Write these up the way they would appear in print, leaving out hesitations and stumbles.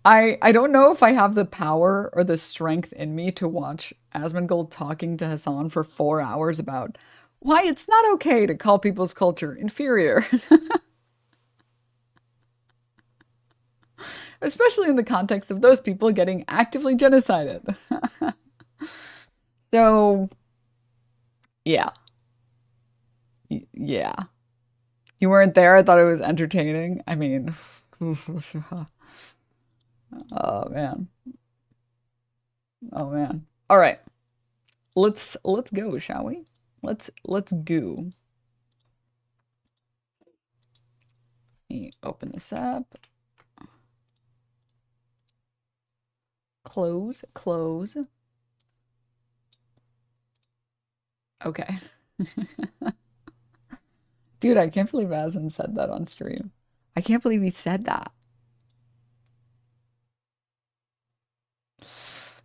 I don't know if I have the power or the strength in me to watch Asmongold talking to Hassan for 4 hours about why it's not okay to call people's culture inferior, especially in the context of those people getting actively genocided. So, yeah. Yeah. You weren't there. I thought it was entertaining. I mean, oh man. Oh man. All right. Let's go, shall we? Let's go. Let me open this up. Close, close. Okay. Dude, I can't believe Asmon said that on stream. I can't believe he said that.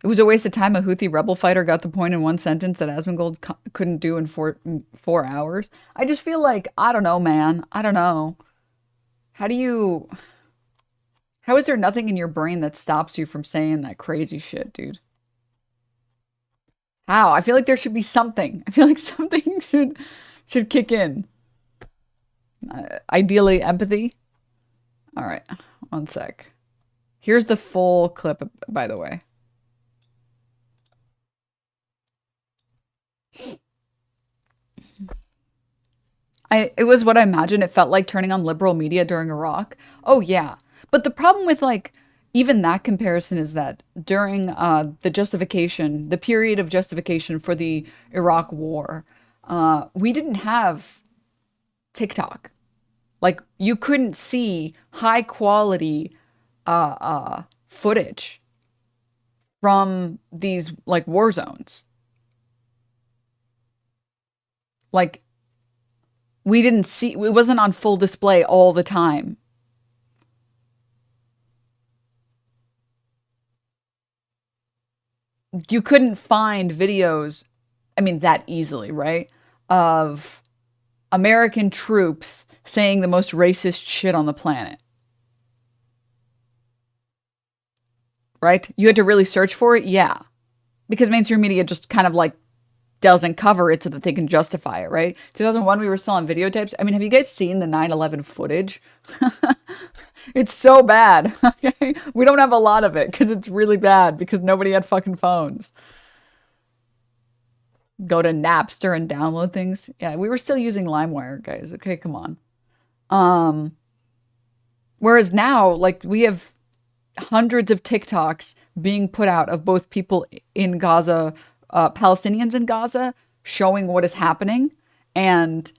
It was a waste of time. A Houthi rebel fighter got the point in one sentence that Asmongold couldn't do in 4 hours. I just feel like, I don't know, man. I don't know. How do you, how is there nothing in your brain that stops you from saying that crazy shit, dude? How? I feel like there should be something. I feel like something should kick in. Ideally, empathy. All right, one sec. Here's the full clip, by the way. It was what I imagined. It felt like turning on liberal media during Iraq. Oh yeah, but the problem with like even that comparison is that during the justification, the period of justification for the Iraq War, we didn't have TikTok. Like you couldn't see high quality footage from these like war zones. Like we didn't see, it wasn't on full display all the time. You couldn't find videos, I mean, that easily, right? Of American troops saying the most racist shit on the planet, right? You had to really search for it, yeah. Because mainstream media just kind of like doesn't cover it so that they can justify it, right? 2001, we were still on videotapes. I mean, have you guys seen the 9/11 footage? It's so bad, okay? We don't have a lot of it because it's really bad because nobody had fucking phones. Go to Napster and download things. Yeah, we were still using LimeWire, guys. Okay, come on. Um, Whereas now, like we have hundreds of TikToks being put out of both people in Gaza, Palestinians in Gaza, showing what is happening, and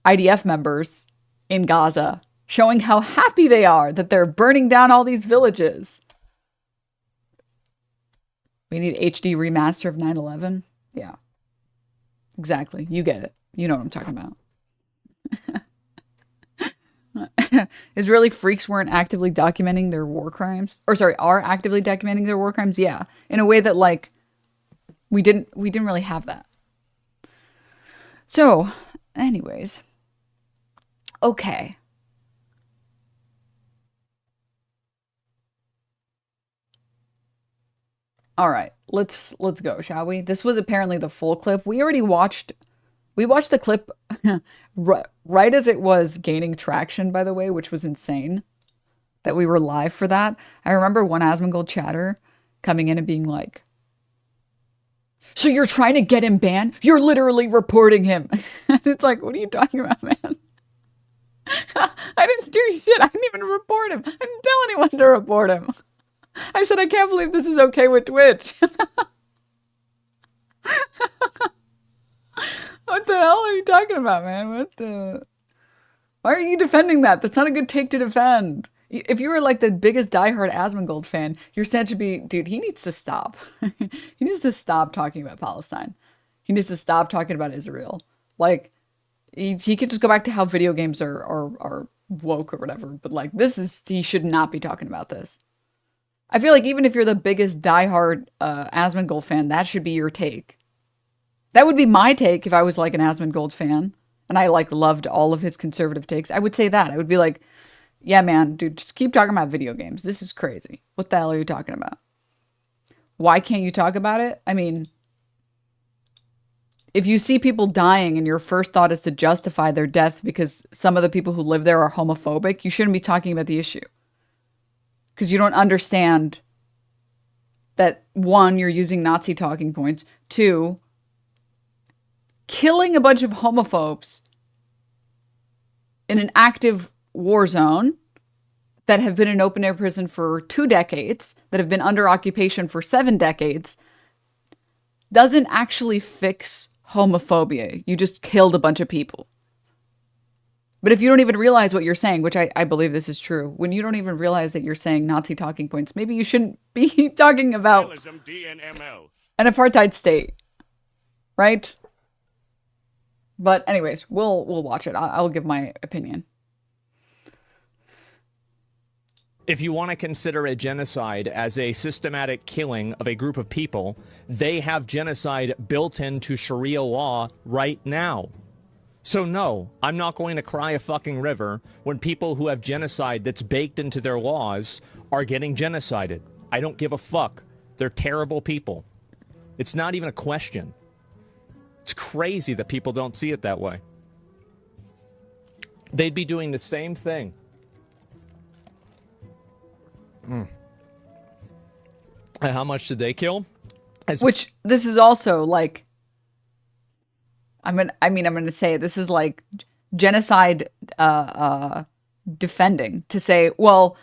IDF members in Gaza showing how happy they are that they're burning down all these villages. We need HD remaster of 9/11. Yeah, exactly. You get it. You know what I'm talking about. Israeli freaks weren't actively documenting their war crimes, or sorry, are actively documenting their war crimes. Yeah, in a way that like we didn't really have that. So, anyways, okay. All right, let's go, shall we? This was apparently the full clip. We watched the clip right as it was gaining traction, by the way, which was insane that we were live for that. I remember one Asmongold chatter coming in and being like, "So you're trying to get him banned? You're literally reporting him." It's like, what are you talking about, man? I didn't do shit. I didn't even report him. I didn't tell anyone to report him. I said, I can't believe this is okay with Twitch. What the hell are you talking about, man? What the? Why are you defending that? That's not a good take to defend. If you were like the biggest diehard Asmongold fan, your stance should be, dude, he needs to stop. He needs to stop talking about Palestine. He needs to stop talking about Israel. Like, he could just go back to how video games are woke or whatever. But like, he should not be talking about this. I feel like even if you're the biggest diehard Asmongold fan, that should be your take. That would be my take if I was like an Asmongold fan and I like loved all of his conservative takes. I would say that. I would be like, Yeah, man, dude, just keep talking about video games. This is crazy. What the hell are you talking about? Why can't you talk about it? I mean, if you see people dying and your first thought is to justify their death because some of the people who live there are homophobic, you shouldn't be talking about the issue. Because you don't understand that, one, you're using Nazi talking points. Two, killing a bunch of homophobes in an active war zone that have been in open air prison for 2 decades, that have been under occupation for 7 decades, doesn't actually fix homophobia. You just killed a bunch of people. But if you don't even realize what you're saying, which I believe this is true, when you don't even realize that you're saying Nazi talking points, maybe you shouldn't be talking about an apartheid state, right? But anyways, we'll watch it. I'll give my opinion. If you want to consider a genocide as a systematic killing of a group of people, they have genocide built into Sharia law right now. So no, I'm not going to cry a fucking river when people who have genocide that's baked into their laws are getting genocided. I don't give a fuck. They're terrible people. It's not even a question. It's crazy that people don't see it that way. They'd be doing the same thing. And how much did they kill? Which, this is also like, I'm gonna say this is like genocide defending, to say, well,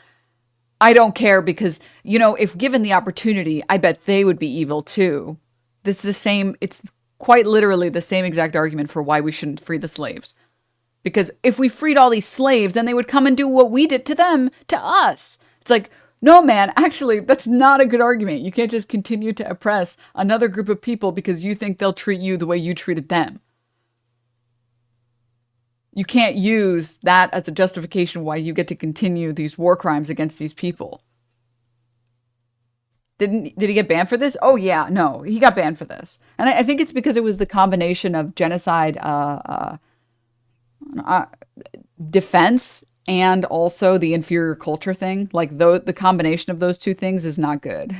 I don't care because, you know, if given the opportunity, I bet they would be evil too. This is the same, it's quite literally the same exact argument for why we shouldn't free the slaves. Because if we freed all these slaves, then they would come and do what we did to them, to us. It's like, no, man, actually, that's not a good argument. You can't just continue to oppress another group of people because you think they'll treat you the way you treated them. You can't use that as a justification why you get to continue these war crimes against these people. Did he get banned for this? Oh, yeah, no, he got banned for this. And I think it's because it was the combination of genocide defense and also the inferior culture thing. Like, the combination of those two things is not good.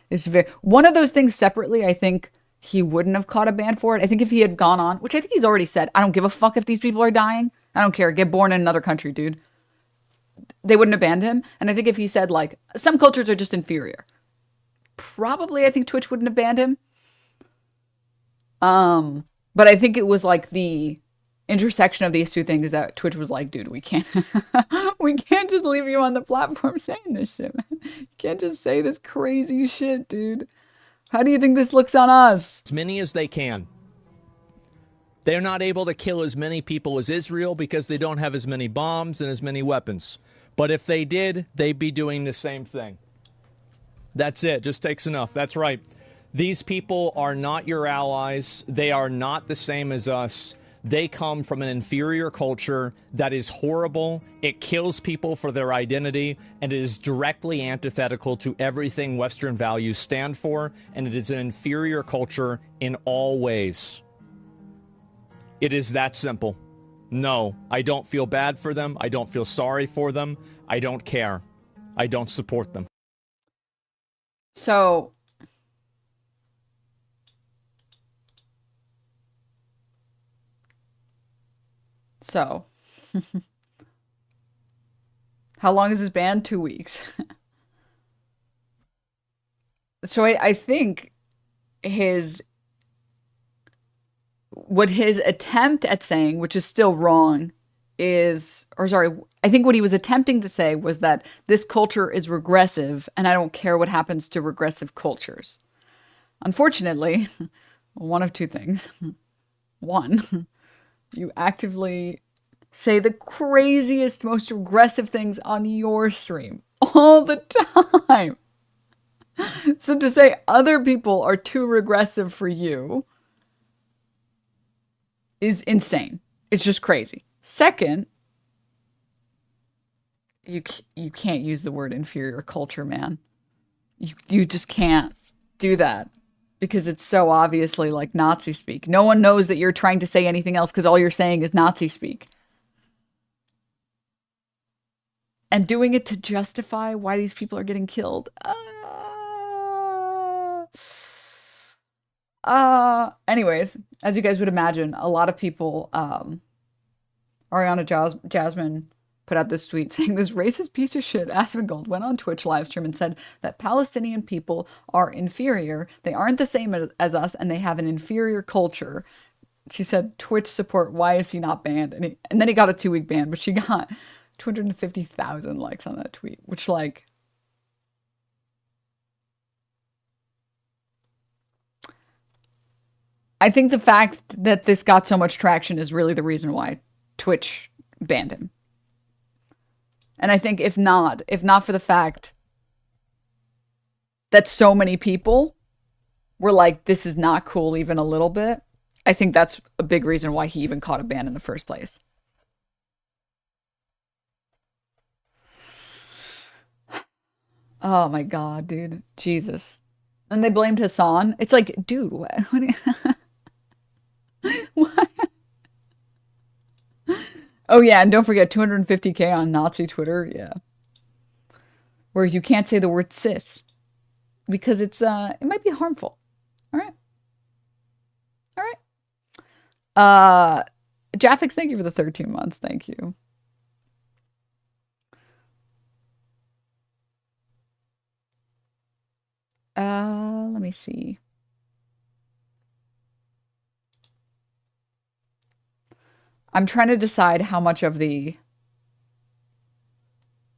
It's one of those things separately, I think he wouldn't have caught a ban for it. I think if he had gone on, which I think he's already said, I don't give a fuck if these people are dying. I don't care. Get born in another country, dude. They wouldn't have banned him. And I think if he said, like, some cultures are just inferior, probably I think Twitch wouldn't have banned him. But I think it was like the intersection of these two things that Twitch was like, dude, we can't we can't just leave you on the platform saying this shit, man. You can't just say this crazy shit, dude. How do you think this looks on us? As many as they can. They're not able to kill as many people as Israel because they don't have as many bombs and as many weapons. But if they did, they'd be doing the same thing. That's it. Just takes enough. That's right. These people are not your allies. They are not the same as us. They come from an inferior culture that is horrible. It kills people for their identity, and it is directly antithetical to everything Western values stand for, and it is an inferior culture in all ways. It is that simple. No, I don't feel bad for them. I don't feel sorry for them. I don't care. I don't support them. So, how long is this ban? 2 weeks. So I think what his attempt at saying, which is still wrong, I think what he was attempting to say was that this culture is regressive and I don't care what happens to regressive cultures. Unfortunately, one of two things. One, you actively say the craziest, most regressive things on your stream all the time. So to say other people are too regressive for you is insane. It's just crazy. Second, you can't use the word inferior culture, man. You just can't do that because it's so obviously like Nazi speak. No one knows that you're trying to say anything else because all you're saying is Nazi speak. and doing it to justify why these people are getting killed. Anyways, as you guys would imagine, a lot of people, Jasmine put out this tweet saying this racist piece of shit, Asmongold, went on Twitch live stream and said that Palestinian people are inferior. They aren't the same as us, and they have an inferior culture. She said, Twitch support, why is he not banned? And then he got a 2-week ban, but she got 250,000 likes on that tweet, which, like, I think the fact that this got so much traction is really the reason why Twitch banned him. And I think if not for the fact that so many people were like, this is not cool even a little bit, I think that's a big reason why he even caught a ban in the first place. Oh my God, dude. Jesus. And they blamed Hassan. It's like, dude, what do you... what? Oh yeah, and don't forget 250K on Nazi Twitter, yeah. Where you can't say the word cis. Because it might be harmful. Alright. Alright. Jaffix, thank you for the 13 months. Thank you. Let me see. I'm trying to decide how much of the...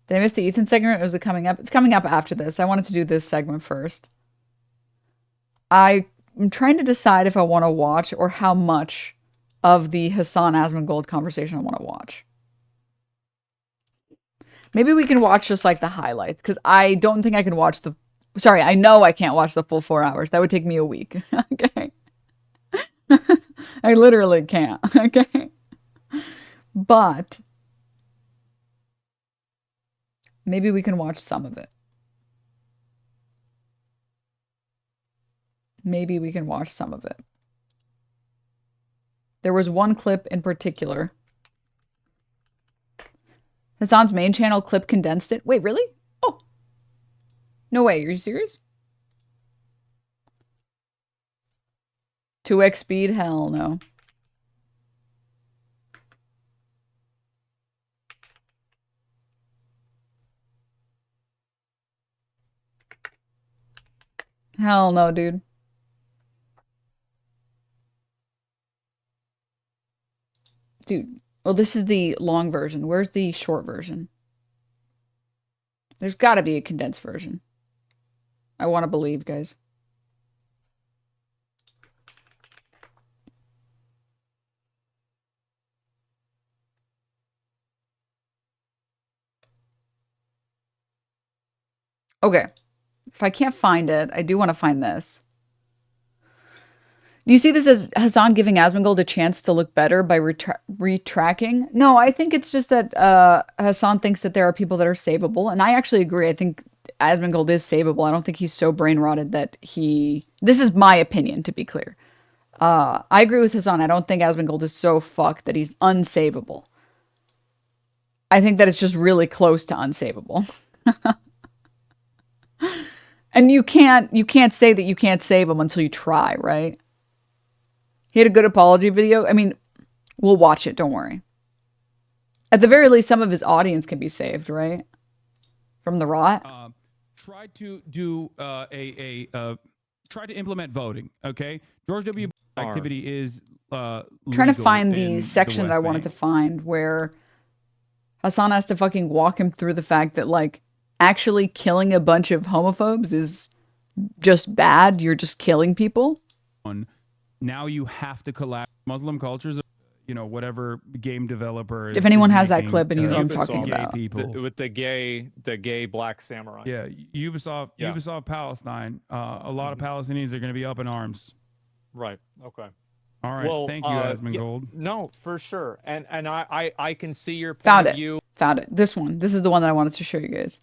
Did I miss the Ethan segment or is it coming up? It's coming up after this. I wanted to do this segment first. I'm trying to decide if I want to watch or how much of the Hassan Asmongold conversation I want to watch. Maybe we can watch just like the highlights because I don't think I can watch the... Sorry, I know I can't watch the full 4 hours. That would take me a week. Okay. I literally can't. Okay. But maybe we can watch some of it. Maybe we can watch some of it. There was one clip in particular. Hassan's main channel clip condensed it. Wait, really? Oh. No way. Are you serious? 2x speed? Hell no. Hell no, dude. Dude. Well, this is the long version. Where's the short version? There's got to be a condensed version. I want to believe, guys. Okay. If I can't find it, I do want to find this. Do you see this as Hassan giving Asmongold a chance to look better by retracking? No, I think it's just that Hassan thinks that there are people that are savable. And I actually agree. I think Asmongold is savable. I don't think he's so brain rotted that he... This is my opinion, to be clear. I agree with Hassan. I don't think Asmongold is so fucked that he's unsavable. I think that it's just really close to unsavable. And you can't say that you can't save him until you try, right? He had a good apology video. I mean, we'll watch it. Don't worry. At the very least, some of his audience can be saved, right? From the rot. Try to do try to implement voting. Okay, George W. activity is trying to find the section that I wanted to find where Hassan has to fucking walk him through the fact that like actually killing a bunch of homophobes is just bad. You're just killing people. Now you have to collapse Muslim cultures, you know, whatever game developer. If anyone has that clip and you know what I'm talking about. With the gay black samurai. Yeah, Ubisoft Palestine. A lot of Palestinians are going to be up in arms. Right. Okay. All right. Well, thank you, Asmongold. Yeah, no, for sure. And I can see your point of view. Found it. This one. This is the one that I wanted to show you guys.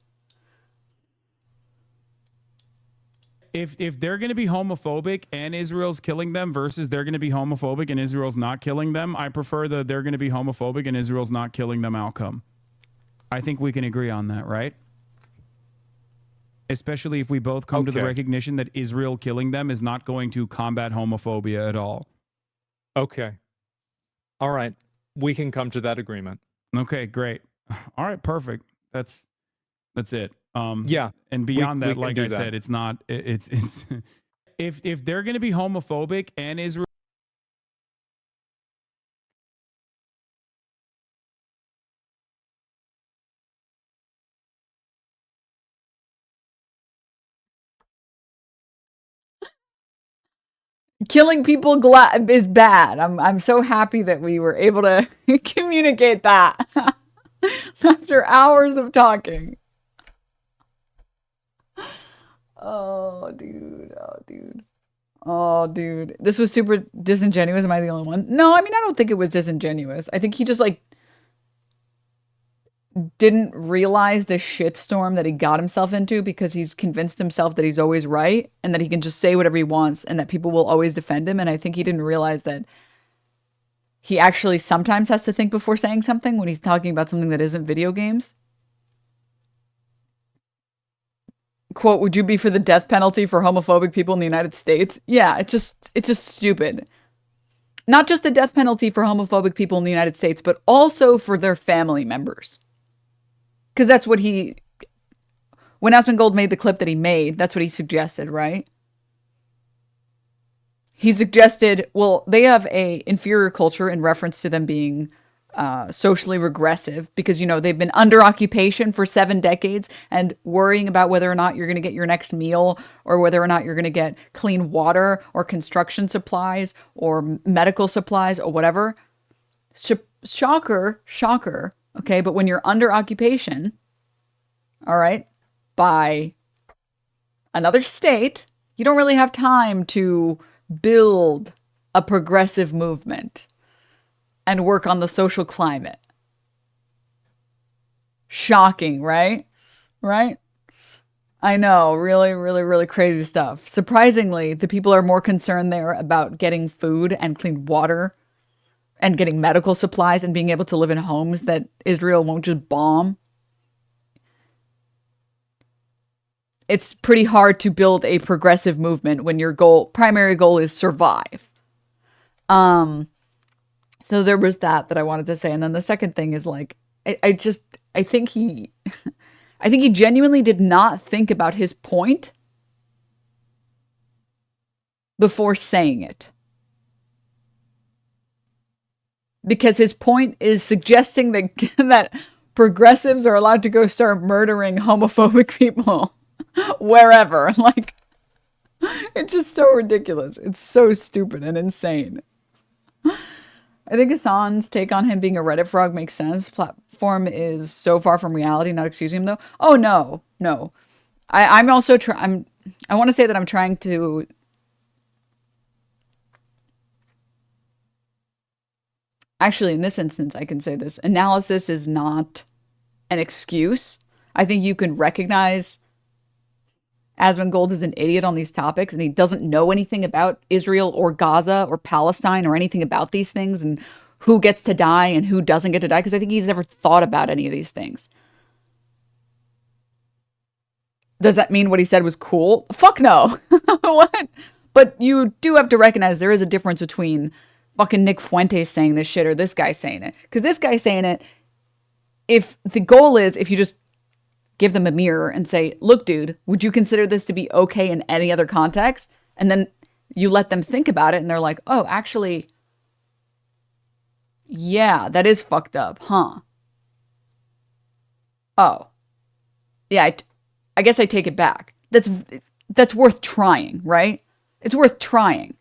If they're going to be homophobic and Israel's killing them versus they're going to be homophobic and Israel's not killing them, I prefer the they're going to be homophobic and Israel's not killing them outcome. I think we can agree on that, right? Especially if we both come to the recognition that Israel killing them is not going to combat homophobia at all. Okay. All right. We can come to that agreement. Okay, great. All right, perfect. That's it. Yeah. And beyond we that, can like do I that. said, it's not. It's if they're going to be homophobic and Israel. Killing people is bad. I'm so happy that we were able to communicate that after hours of talking. Oh, dude. Oh, dude. Oh, dude. This was super disingenuous. Am I the only one? No, I mean, I don't think it was disingenuous. I think he just, like, didn't realize the shitstorm that he got himself into because he's convinced himself that he's always right and that he can just say whatever he wants and that people will always defend him. And I think he didn't realize that he actually sometimes has to think before saying something when he's talking about something that isn't video games. Quote, would you be for the death penalty for homophobic people in the United States? Yeah, it's just stupid. Not just the death penalty for homophobic people in the United States, but also for their family members. Because that's what when Asmongold made the clip that he made, that's what he suggested, right? He suggested, well, they have a inferior culture in reference to them being socially regressive because, you know, they've been under occupation for 7 decades and worrying about whether or not you're going to get your next meal or whether or not you're going to get clean water or construction supplies or medical supplies or whatever. Shocker. Okay, but when you're under occupation, all right, by another state, you don't really have time to build a progressive movement and work on the social climate. Shocking, right? Right? I know, really, really, really crazy stuff. Surprisingly, the people are more concerned there about getting food and clean water and getting medical supplies and being able to live in homes that Israel won't just bomb. It's pretty hard to build a progressive movement when your primary goal is survive. So there was that I wanted to say. And then the second thing is like, I think he genuinely did not think about his point before saying it. Because his point is suggesting that, that progressives are allowed to go start murdering homophobic people wherever. Like, it's just so ridiculous. It's so stupid and insane. I think Hassan's take on him being a Reddit frog makes sense. Platform is so far from reality, not excusing him though. Oh no. I'm also I want to say that I'm trying to actually, in this instance, I can say this. Analysis is not an excuse. I think you can recognize Asmongold is an idiot on these topics and he doesn't know anything about Israel or Gaza or Palestine or anything about these things and who gets to die and who doesn't get to die because I think he's never thought about any of these things. Does that mean what he said was cool? Fuck no. What? But you do have to recognize there is a difference between fucking Nick Fuentes saying this shit or this guy saying it. Because this guy saying it, if the goal is, if you just give them a mirror and say, look, dude, would you consider this to be okay in any other context? And then you let them think about it and they're like, oh, actually, yeah, that is fucked up, huh? Oh, yeah, I guess I take it back. That's worth trying, right? It's worth trying.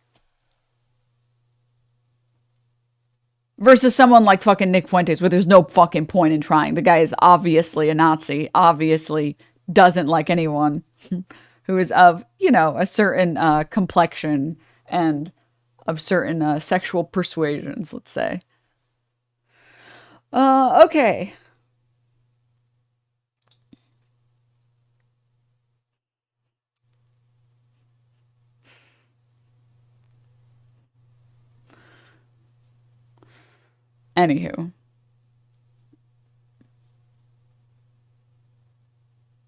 Versus someone like fucking Nick Fuentes, where there's no fucking point in trying. The guy is obviously a Nazi, obviously doesn't like anyone who is of, you know, a certain complexion and of certain sexual persuasions, let's say. Okay. Anywho.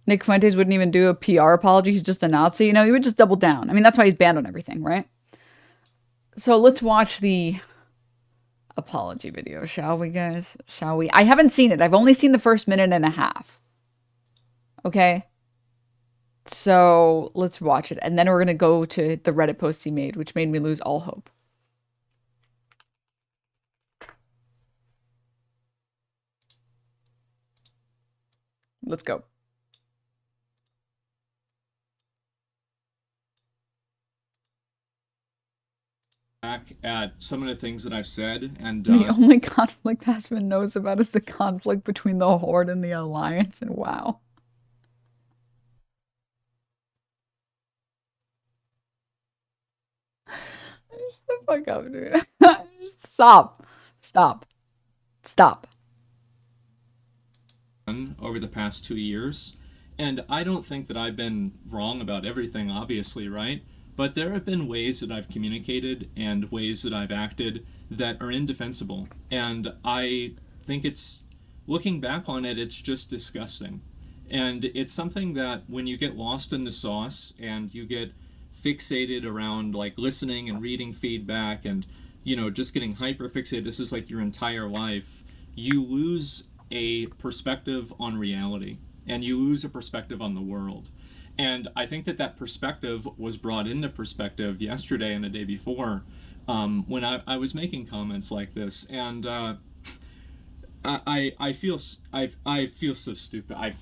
Nick Fuentes wouldn't even do a PR apology. He's just a Nazi. You know, he would just double down. I mean, that's why he's banned on everything, right? So let's watch the apology video, shall we, guys? Shall we? I haven't seen it. I've only seen the first minute and a half. Okay? So let's watch it. And then we're going to go to the Reddit post he made, which made me lose all hope. Let's go. Back at some of the things that I've said, and The only conflict Aspen knows about is the conflict between the Horde and the Alliance, and wow. Shut the fuck up, dude. Stop. Stop. Stop. over the past 2 years, and I don't think that I've been wrong about everything, obviously, right? But there have been ways that I've communicated and ways that I've acted that are indefensible, and I think it's, looking back on it, it's just disgusting. And it's something that when you get lost in the sauce and you get fixated around like listening and reading feedback and, you know, just getting hyper fixated, this is like your entire life, you lose a perspective on reality and you lose a perspective on the world. And I think that that perspective was brought into perspective yesterday and the day before, when I was making comments like this. And I feel so stupid.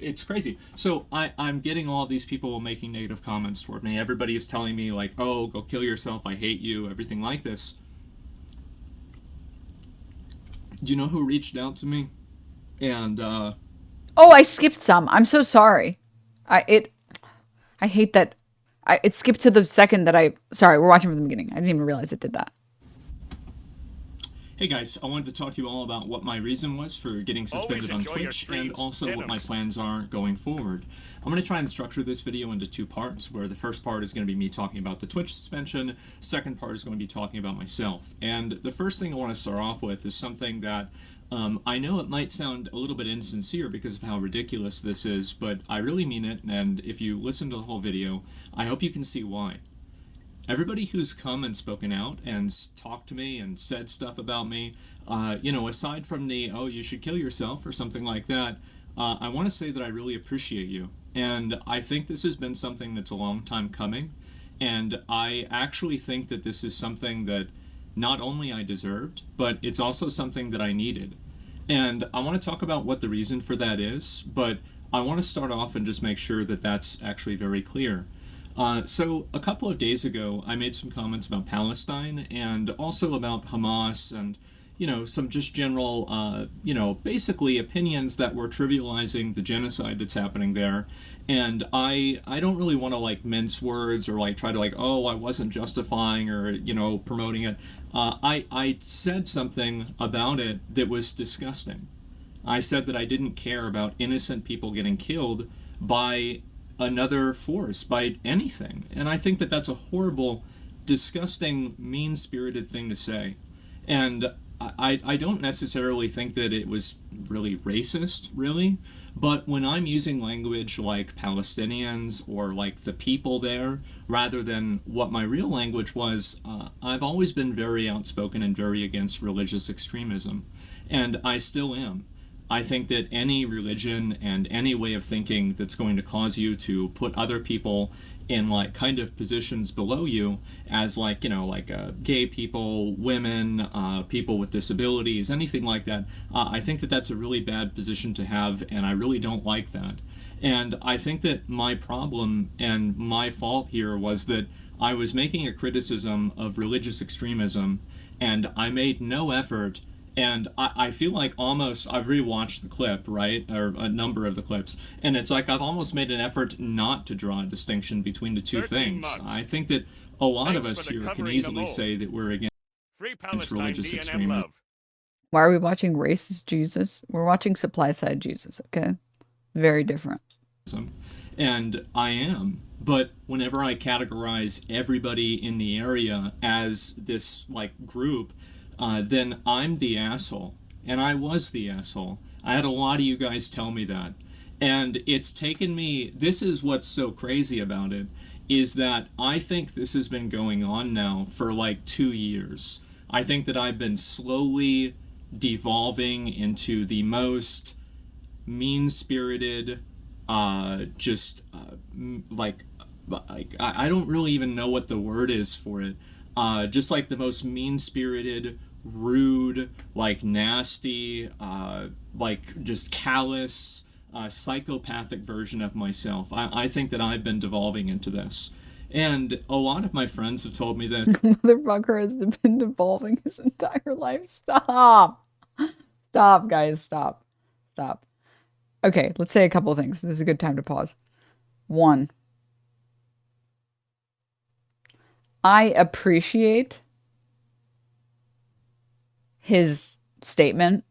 It's crazy. So I'm getting all these people making negative comments toward me. Everybody is telling me like, oh, go kill yourself, I hate you, everything like this. Do you know who reached out to me? And oh, I skipped some. I'm so sorry. I hate that. It skipped to the second that sorry, we're watching from the beginning. I didn't even realize it did that. Hey guys, I wanted to talk to you all about what my reason was for getting suspended on Twitch and also what my plans are going forward. I'm going to try and structure this video into two parts, where the first part is going to be me talking about the Twitch suspension, second part is going to be talking about myself. And the first thing I want to start off with is something that I know it might sound a little bit insincere because of how ridiculous this is, but I really mean it, and if you listen to the whole video, I hope you can see why. Everybody who's come and spoken out and talked to me and said stuff about me, you know, aside from the, oh, you should kill yourself or something like that, I want to say that I really appreciate you. And I think this has been something that's a long time coming. And I actually think that this is something that not only I deserved, but it's also something that I needed. And I want to talk about what the reason for that is, but I want to start off and just make sure that that's actually very clear. So a couple of days ago, I made some comments about Palestine and also about Hamas and, you know, some just general, you know, basically opinions that were trivializing the genocide that's happening there. And I don't really want to like mince words or like try to like, oh, I wasn't justifying or, you know, promoting it. I said something about it that was disgusting. I said that I didn't care about innocent people getting killed by another force, by anything. And I think that that's a horrible, disgusting, mean-spirited thing to say. And I don't necessarily think that it was really racist, really, but when I'm using language like Palestinians or like the people there, rather than what my real language was, I've always been very outspoken and very against religious extremism, and I still am. I think that any religion and any way of thinking that's going to cause you to put other people in like kind of positions below you as like, you know, like gay people, women, people with disabilities, anything like that, I think that that's a really bad position to have, and I really don't like that. And I think that my problem and my fault here was that I was making a criticism of religious extremism, and I made no effort. And I feel like almost, I've rewatched the clip, right, or a number of the clips, and it's like I've almost made an effort not to draw a distinction between the two things. months. I think that a lot of Thanks us for the here can covering easily of old. say that we're against Free Palestine, religious DNM extremism. love. Why are we watching racist Jesus? We're watching supply side Jesus, okay? Very different. And I am, but whenever I categorize everybody in the area as this like group, then I'm the asshole. And I was the asshole. I had a lot of you guys tell me that. And it's taken me, this is what's so crazy about it, is that I think this has been going on now for like 2 years. I think that I've been slowly devolving into the most mean-spirited, just like I don't really even know what the word is for it. Just like the most mean-spirited, rude, like nasty, like just callous, psychopathic version of myself. I think that I've been devolving into this. And a lot of my friends have told me this. Motherfucker has been devolving his entire life. Stop. Stop, guys. Stop. Stop. Okay, let's say a couple of things. This is a good time to pause. One, I appreciate his statement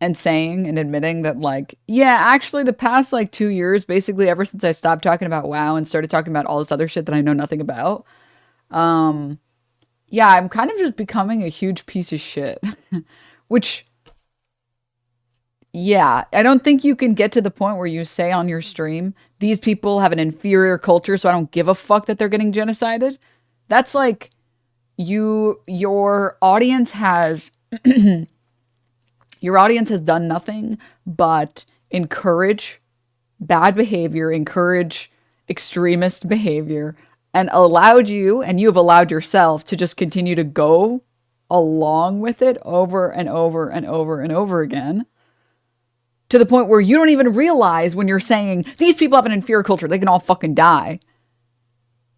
and saying and admitting that, like, yeah, actually the past like 2 years, basically ever since I stopped talking about WoW and started talking about all this other shit that I know nothing about, yeah, I'm kind of just becoming a huge piece of shit. Which, yeah, I don't think you can get to the point where you say on your stream, these people have an inferior culture, so I don't give a fuck that they're getting genocided. That's like, your audience has your audience has done nothing but encourage bad behavior, encourage extremist behavior, and allowed you, and you have allowed yourself to just continue to go along with it over and over and over and over again, to the point where you don't even realize when you're saying, these people have an inferior culture, they can all fucking die.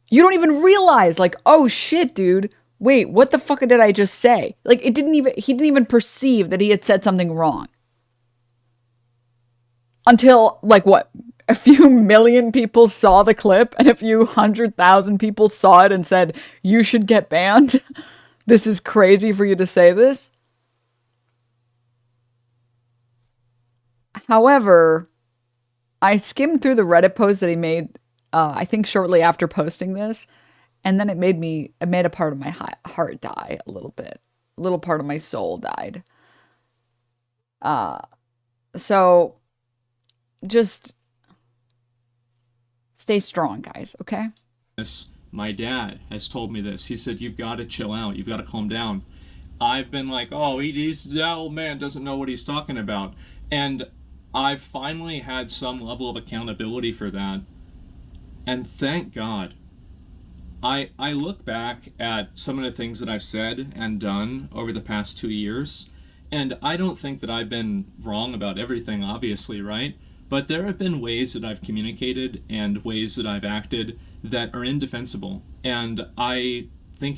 You don't even realize, like, oh shit, dude, wait, what the fuck did I just say? Like, he didn't even perceive that he had said something wrong. Until, like, what? A few million people saw the clip and a few 100,000 people saw it and said, you should get banned. This is crazy for you to say this. However, I skimmed through the Reddit post that he made, I think shortly after posting this, and then it made a part of my heart die a little bit. A little part of my soul died. So just stay strong, guys, okay? My dad has told me this. He said, you've got to chill out. You've got to calm down. I've been like, oh, that old man doesn't know what he's talking about. And I've finally had some level of accountability for that. And thank God. I look back at some of the things that I've said and done over the past 2 years, and I don't think that I've been wrong about everything, obviously, right? But there have been ways that I've communicated and ways that I've acted that are indefensible. And I think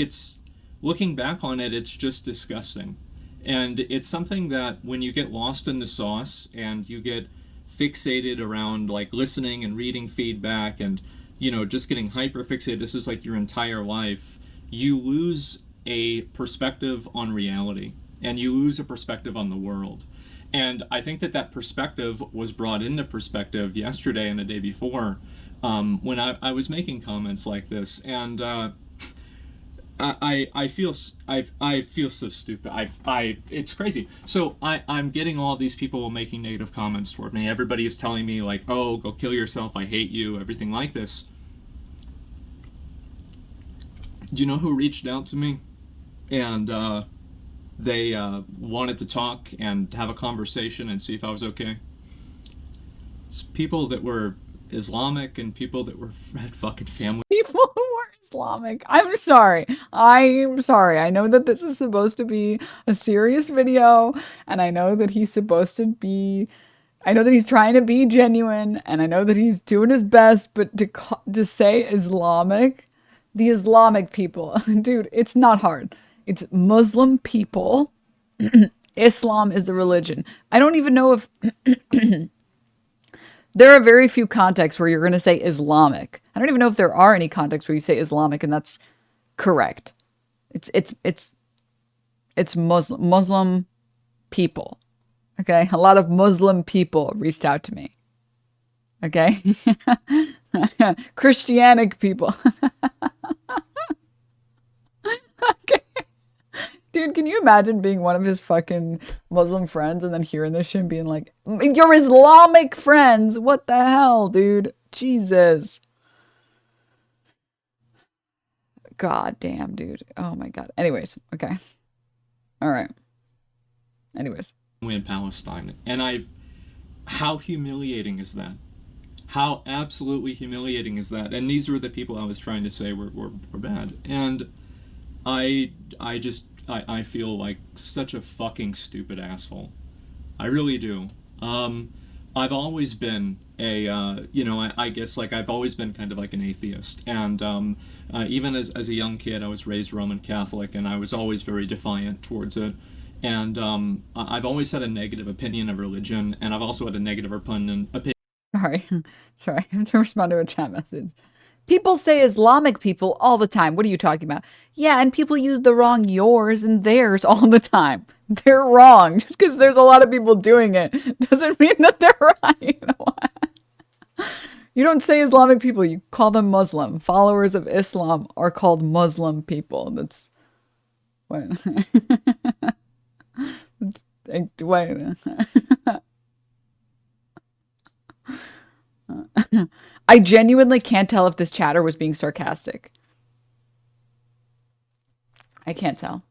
looking back on it, it's just disgusting. And it's something that when you get lost in the sauce and you get fixated around like listening and reading feedback and, you know, just getting hyper fixated, this is like your entire life, you lose a perspective on reality and you lose a perspective on the world. And I think that perspective was brought into perspective yesterday and the day before, when I was making comments like this. And I feel so stupid. It's crazy. So I'm getting all these people making negative comments toward me. Everybody is telling me like, oh, go kill yourself, I hate you, everything like this. Do you know who reached out to me? And they wanted to talk and have a conversation and see if I was okay. It's people that were Islamic and people that had fucking family. People who are Islamic. I'm sorry. I know that this is supposed to be a serious video, and I know that he's supposed to be, I know that he's trying to be genuine, and I know that he's doing his best, but to say Islamic, the Islamic people, dude, it's not hard. It's Muslim people. Islam is the religion. I don't even know if there are very few contexts where you're going to say Islamic. I don't even know if there are any contexts where you say Islamic and that's correct. It's Muslim people. Okay? A lot of Muslim people reached out to me. Okay? Christianic people. Okay. Dude, can you imagine being one of his fucking Muslim friends and then hearing this shit and being like, your Islamic friends? What the hell, dude? Jesus. God damn, dude. Oh my god. Anyways, okay. All right. Anyways. In Palestine. And how humiliating is that? How absolutely humiliating is that? And these were the people I was trying to say were bad. And I feel like such a fucking stupid asshole. I really do. I've always been I guess like I've always been kind of like an atheist. And even as a young kid, I was raised Roman Catholic, and I was always very defiant towards it. And I've always had a negative opinion of religion, and I've also had a negative opinion. Sorry. Sorry. I have to respond to a chat message. People say Islamic people all the time. What are you talking about? Yeah, and people use the wrong yours and theirs all the time. They're wrong. Just because there's a lot of people doing it doesn't mean that they're right. You know what? You don't say Islamic people, you call them Muslim. Followers of Islam are called Muslim people. That's what. Wait. I genuinely can't tell if this chatter was being sarcastic. I can't tell.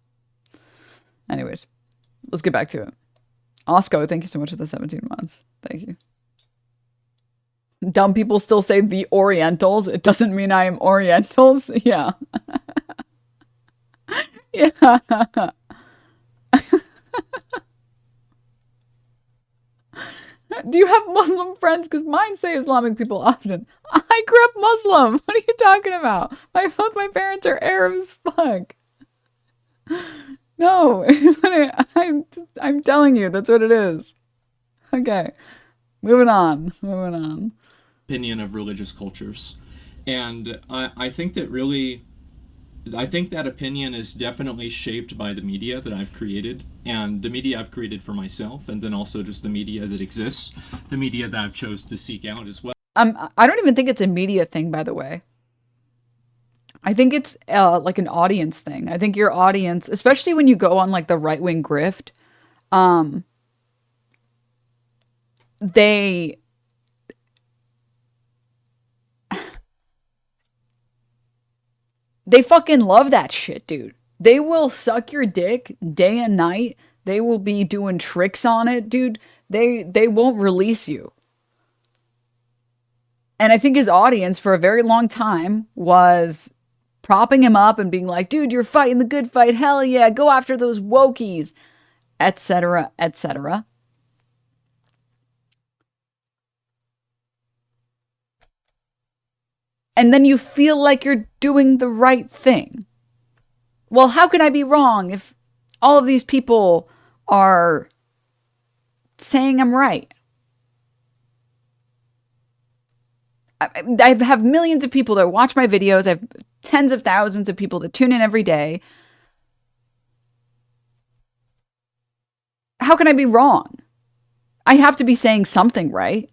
Anyways, let's get back to it. Osco, thank you so much for the 17 months. Thank you. Dumb people still say the Orientals. It doesn't mean I am Orientals. Yeah. Yeah. Do you have Muslim friends? Because mine say Islamic people often. I grew up Muslim. What are you talking about? Both my parents are Arab as fuck. No, I'm telling you, that's what it is. Okay, moving on. Opinion of religious cultures, and I think that opinion is definitely shaped by the media that I've created, and the media I've created for myself, and then also just the media that exists, the media that I've chose to seek out as well. I don't even think it's a media thing, by the way. I think it's like an audience thing. I think your audience, especially when you go on like the right-wing grift, they fucking love that shit, dude. They will suck your dick day and night. They will be doing tricks on it, dude. They won't release you. And I think his audience for a very long time was propping him up and being like, dude, you're fighting the good fight. Hell yeah, go after those wokies, etc., etc. And then you feel like you're doing the right thing. Well, how can I be wrong if all of these people are saying I'm right? I have millions of people that watch my videos. I have tens of thousands of people that tune in every day. How can I be wrong? I have to be saying something right.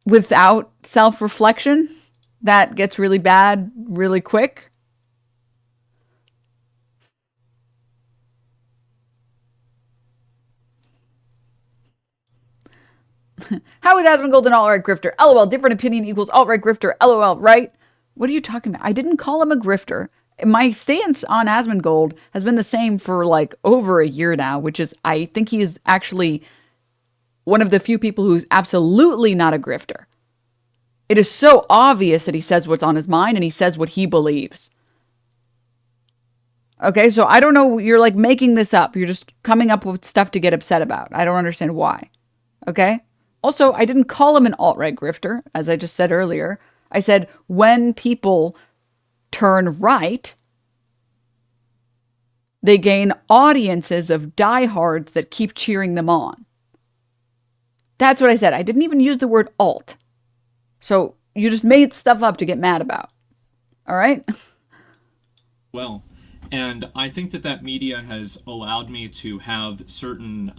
Without self-reflection, that gets really bad really quick. How is Asmongold an alt-right grifter? LOL, different opinion equals alt-right grifter. LOL, right? What are you talking about? I didn't call him a grifter. My stance on Asmongold has been the same for like over a year now, which is I think he's actually one of the few people who's absolutely not a grifter. It is so obvious that he says what's on his mind and he says what he believes. Okay, so I don't know, you're like making this up. You're just coming up with stuff to get upset about. I don't understand why. Okay? Also, I didn't call him an alt-right grifter, as I just said earlier. I said when people turn right, they gain audiences of diehards that keep cheering them on. That's what I said. I didn't even use the word alt. So you just made stuff up to get mad about. All right? Well, and I think that media has allowed me to have certain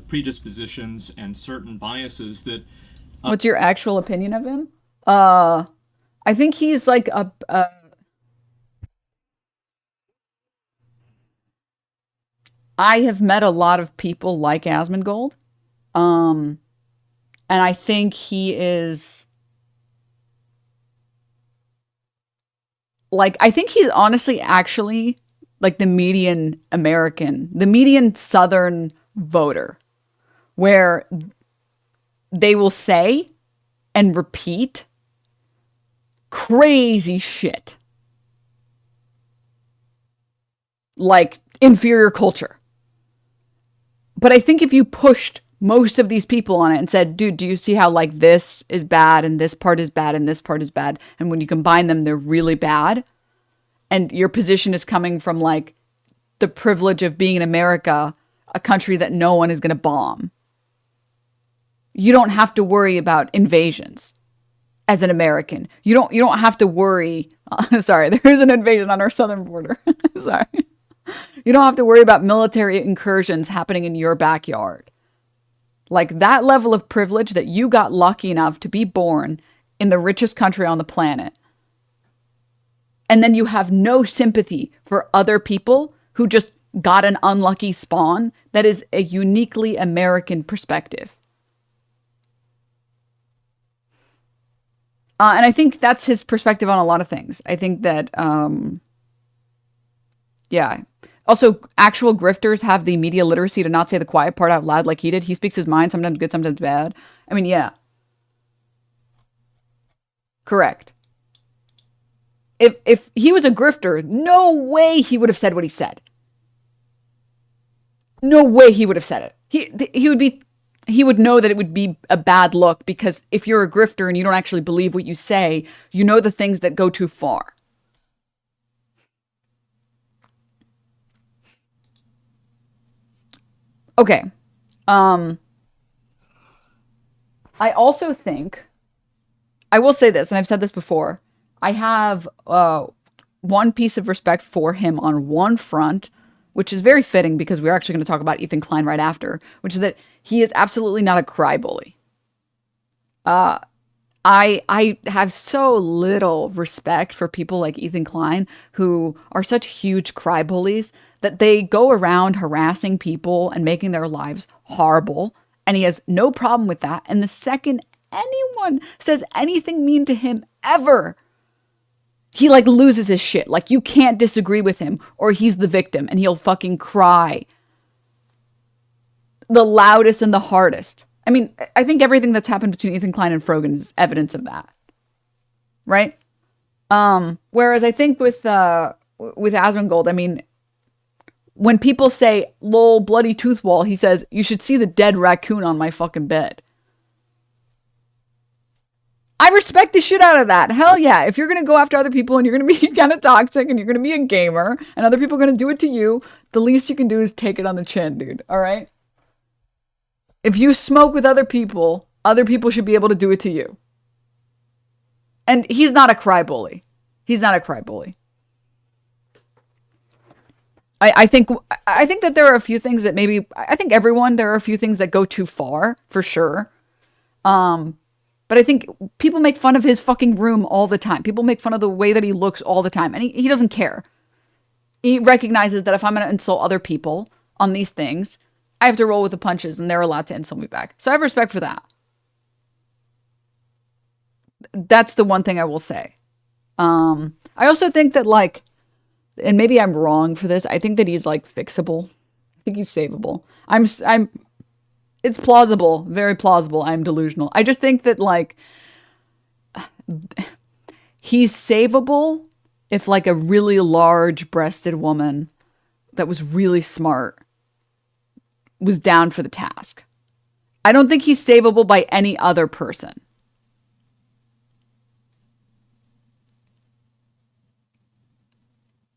predispositions and certain biases that... What's your actual opinion of him? I think he's like I have met a lot of people like Asmongold. Um, and I think he is like, I think he's honestly actually like the median American, the median Southern voter, where they will say and repeat crazy shit like inferior culture. But I think if you pushed most of these people on it and said, dude, do you see how like this is bad and this part is bad and this part is bad? And when you combine them, they're really bad. And your position is coming from like the privilege of being in America, a country that no one is going to bomb. You don't have to worry about invasions as an American. You don't have to worry. Sorry, there's an invasion on our southern border. Sorry. You don't have to worry about military incursions happening in your backyard. Like that level of privilege that you got lucky enough to be born in the richest country on the planet. And then you have no sympathy for other people who just got an unlucky spawn. That is a uniquely American perspective. And I think that's his perspective on a lot of things. I think that, yeah. Also, actual grifters have the media literacy to not say the quiet part out loud like he did. He speaks his mind, sometimes good, sometimes bad. I mean, yeah. Correct. If he was a grifter, no way he would have said what he said. No way he would have said it. He would know that it would be a bad look, because if you're a grifter and you don't actually believe what you say, you know the things that go too far. Okay. I also think, I will say this, and I've said this before, I have one piece of respect for him on one front, which is very fitting because we're actually going to talk about Ethan Klein right after, which is that he is absolutely not a crybaby. I have so little respect for people like Ethan Klein, who are such huge crybullies that they go around harassing people and making their lives horrible. And he has no problem with that. And the second anyone says anything mean to him ever, he like loses his shit. Like you can't disagree with him or he's the victim and he'll fucking cry. The loudest and the hardest. I mean, I think everything that's happened between Ethan Klein and Frogan is evidence of that. Right? Whereas I think with Asmongold, I mean, when people say, lol, bloody tooth wall, he says, you should see the dead raccoon on my fucking bed. I respect the shit out of that. Hell yeah. If you're going to go after other people and you're going to be kind of toxic and you're going to be a gamer and other people are going to do it to you, the least you can do is take it on the chin, dude. All right? If you smoke with other people should be able to do it to you. And he's not a crybully. He's not a crybully. I think that there are a few things that maybe, I think there are a few things that go too far, for sure. But I think people make fun of his fucking room all the time. People make fun of the way that he looks all the time. And he doesn't care. He recognizes that if I'm going to insult other people on these things, I have to roll with the punches and they're allowed to insult me back. So I have respect for that. That's the one thing I will say. I also think that like, and maybe I'm wrong for this, I think that he's like fixable. I think he's savable. It's plausible, very plausible. I'm delusional. I just think that like he's savable if like a really large-breasted woman that was really smart was down for the task. I don't think he's savable by any other person.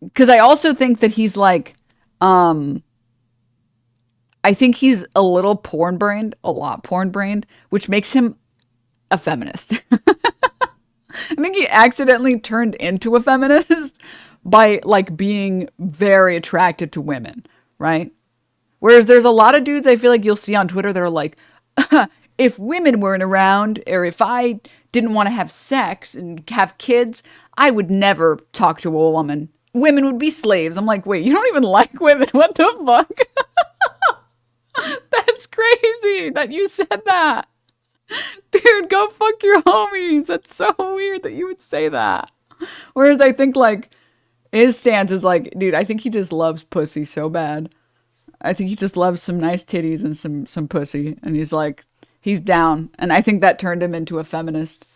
Because I also think that he's like, I think he's a little porn-brained, a lot porn-brained, which makes him a feminist. I think he accidentally turned into a feminist by like being very attracted to women, right? Whereas there's a lot of dudes I feel like you'll see on Twitter that are like, if women weren't around, or if I didn't want to have sex and have kids, I would never talk to a woman women would be slaves. I'm like, wait, you don't even like women. What the fuck? That's crazy that you said that. Dude, go fuck your homies. That's so weird that you would say that. Whereas I think like his stance is like, dude, I think he just loves pussy so bad. I think he just loves some nice titties and some pussy. And he's like, he's down. And I think that turned him into a feminist.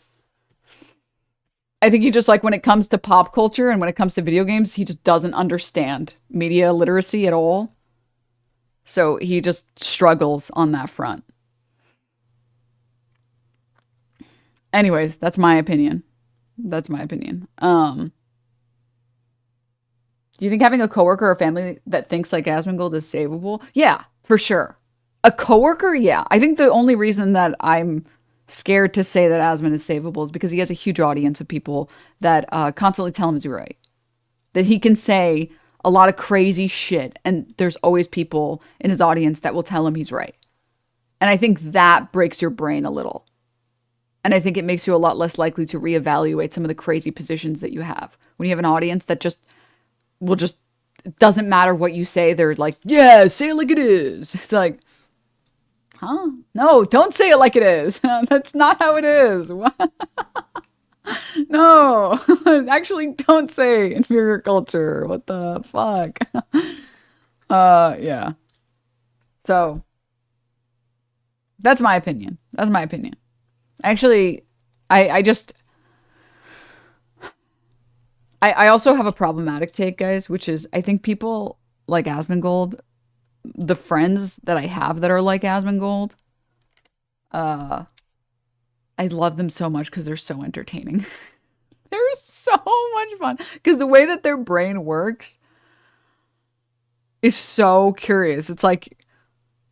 I think he just like when it comes to pop culture and when it comes to video games, he just doesn't understand media literacy at all. So he just struggles on that front. Anyways, that's my opinion. That's my opinion. Do you think having a coworker or family that thinks like Asmongold is savable? Yeah, for sure. A coworker, yeah. I think the only reason that I'm scared to say that Asmon is savable is because he has a huge audience of people that constantly tell him he's right. That he can say a lot of crazy shit, and there's always people in his audience that will tell him he's right. And I think that breaks your brain a little. And I think it makes you a lot less likely to reevaluate some of the crazy positions that you have. When you have an audience that just will just, it doesn't matter what you say, they're like, yeah, say it like it is. It's like, huh? No, don't say it like it is. That's not how it is. No, actually don't say inferior culture. What the fuck? Yeah. So, that's my opinion. That's my opinion. Actually, I also have a problematic take, guys, which is I think people like Asmongold, the friends that I have that are like Asmongold, I love them so much because they're so entertaining. They're so much fun because the way that their brain works is so curious. It's like,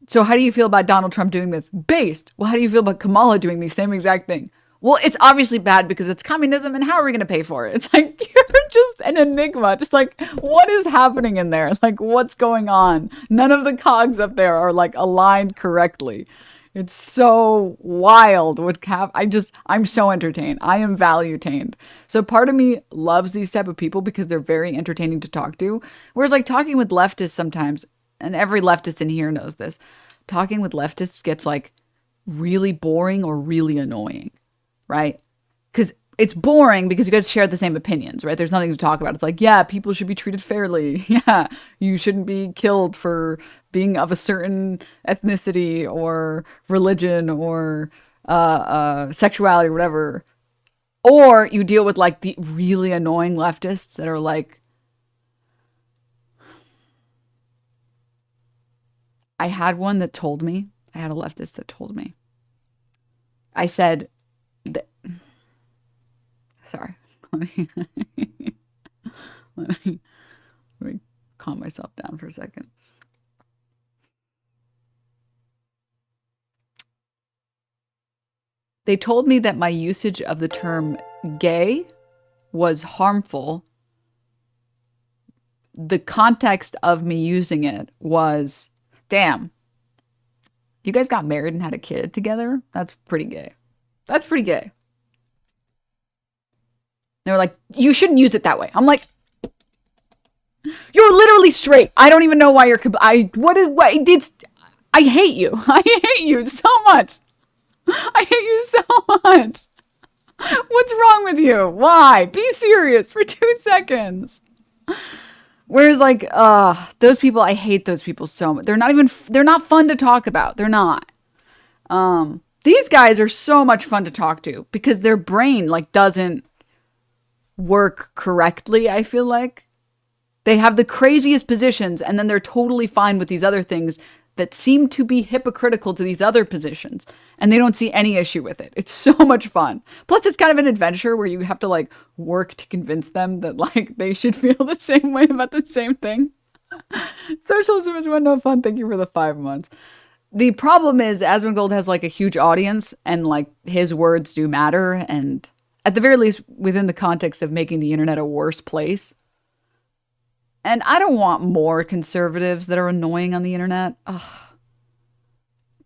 so how do you feel about Donald Trump doing this? Based. Well, how do you feel about Kamala doing the same exact thing? Well, it's obviously bad because it's communism, and how are we going to pay for it? It's like, you're just an enigma. Just like, what is happening in there? Like, what's going on? None of the cogs up there are like aligned correctly. It's so wild. I'm so entertained. I am value-tained. So part of me loves these type of people because they're very entertaining to talk to. Whereas like talking with leftists sometimes, and every leftist in here knows this, talking with leftists gets like really boring or really annoying, right? Because it's boring because you guys share the same opinions, right? There's nothing to talk about. It's like, yeah, people should be treated fairly. Yeah, you shouldn't be killed for being of a certain ethnicity or religion or sexuality or whatever. Or you deal with like the really annoying leftists that are like, I had a leftist that told me, I said, sorry, let me calm myself down for a second. They told me that my usage of the term gay was harmful. The context of me using it was, damn, you guys got married and had a kid together? That's pretty gay. That's pretty gay. They were like, you shouldn't use it that way. I'm like, you're literally straight. I don't even know why you're, I hate you. I hate you so much. I hate you so much. What's wrong with you? Why? Be serious for 2 seconds. Whereas like, those people, I hate those people so much. They're not fun to talk about. They're not. These guys are so much fun to talk to because their brain like doesn't work correctly, I feel like. They have the craziest positions and then they're totally fine with these other things that seem to be hypocritical to these other positions. And they don't see any issue with it. It's so much fun. Plus, it's kind of an adventure where you have to like work to convince them that like they should feel the same way about the same thing. Socialism is no fun. Thank you for the 5 months. The problem is Asmongold has like a huge audience and like his words do matter. And at the very least, within the context of making the internet a worse place. And I don't want more conservatives that are annoying on the internet. Ugh.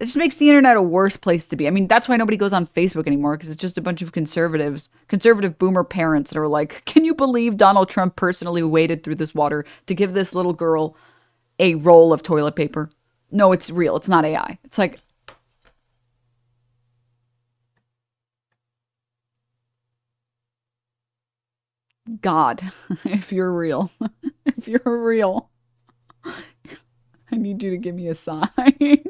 It just makes the internet a worse place to be. I mean, that's why nobody goes on Facebook anymore, because it's just a bunch of conservative boomer parents that are like, can you believe Donald Trump personally waded through this water to give this little girl a roll of toilet paper? No, it's real. It's not AI. It's like, God, if you're real, if you're real, I need you to give me a sign.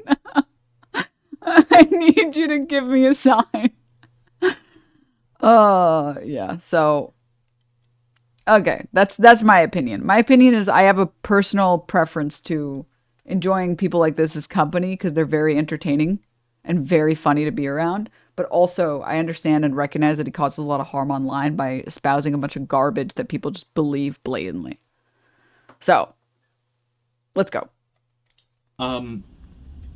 I need you to give me a sign. Yeah. So, okay, that's my opinion. My opinion is I have a personal preference to enjoying people like this as company because they're very entertaining and very funny to be around. But also, I understand and recognize that he causes a lot of harm online by espousing a bunch of garbage that people just believe blatantly. So, let's go.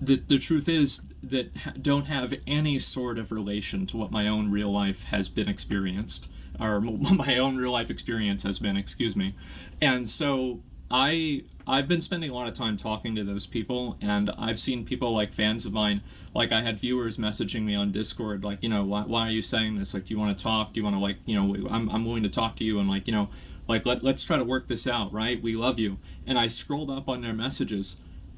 The truth is that don't have any sort of relation to what my own real life has been experienced, or my own real life experience has been, excuse me. And so I've been spending a lot of time talking to those people, and I've seen people like fans of mine, like I had viewers messaging me on Discord, like, you know, why are you saying this? Like, do you want to talk? Do you want to, like, you know, I'm willing to talk to you, and, like, you know, like, let's try to work this out, right? We love you. And I scrolled up on their messages,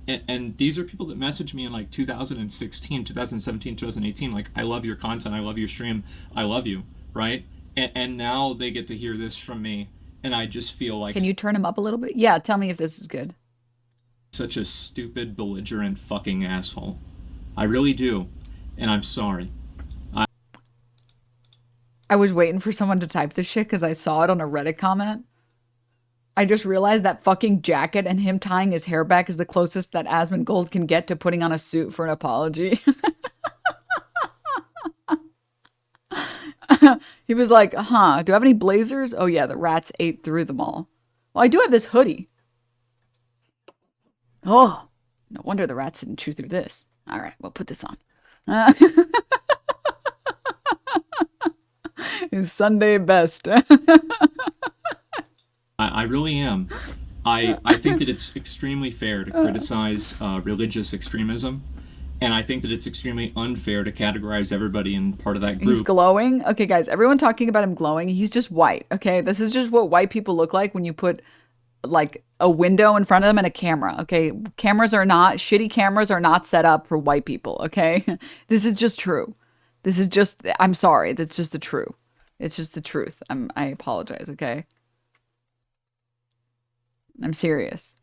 and these are people that messaged me in like 2016, 2017, 2018, like, I love your content, I love your stream, I love you, right? And now they get to hear this from me, and I just feel like Can you turn him up a little bit? Yeah, tell me if this is good. such a stupid, belligerent fucking asshole. I really do, and I'm sorry. I was waiting for someone to type this shit because I saw it on a Reddit comment. I just realized that fucking jacket and him tying his hair back is the closest that Asmongold can get to putting on a suit for an apology. He was like, huh, do I have any blazers? Oh yeah, the rats ate through them all. Well, I do have this hoodie. Oh, no wonder the rats didn't chew through this. All right, we'll put this on. His Sunday best. I really am. I think that it's extremely fair to criticize religious extremism, and I think that it's extremely unfair to categorize everybody in part of that group. He's glowing. Okay, guys, everyone talking about him glowing. He's just white. Okay, this is just what white people look like when you put like a window in front of them and a camera. Okay, shitty cameras are not set up for white people. Okay, this is just true. This is just. I'm sorry. That's just the truth. It's just the truth. I apologize. Okay. I'm serious.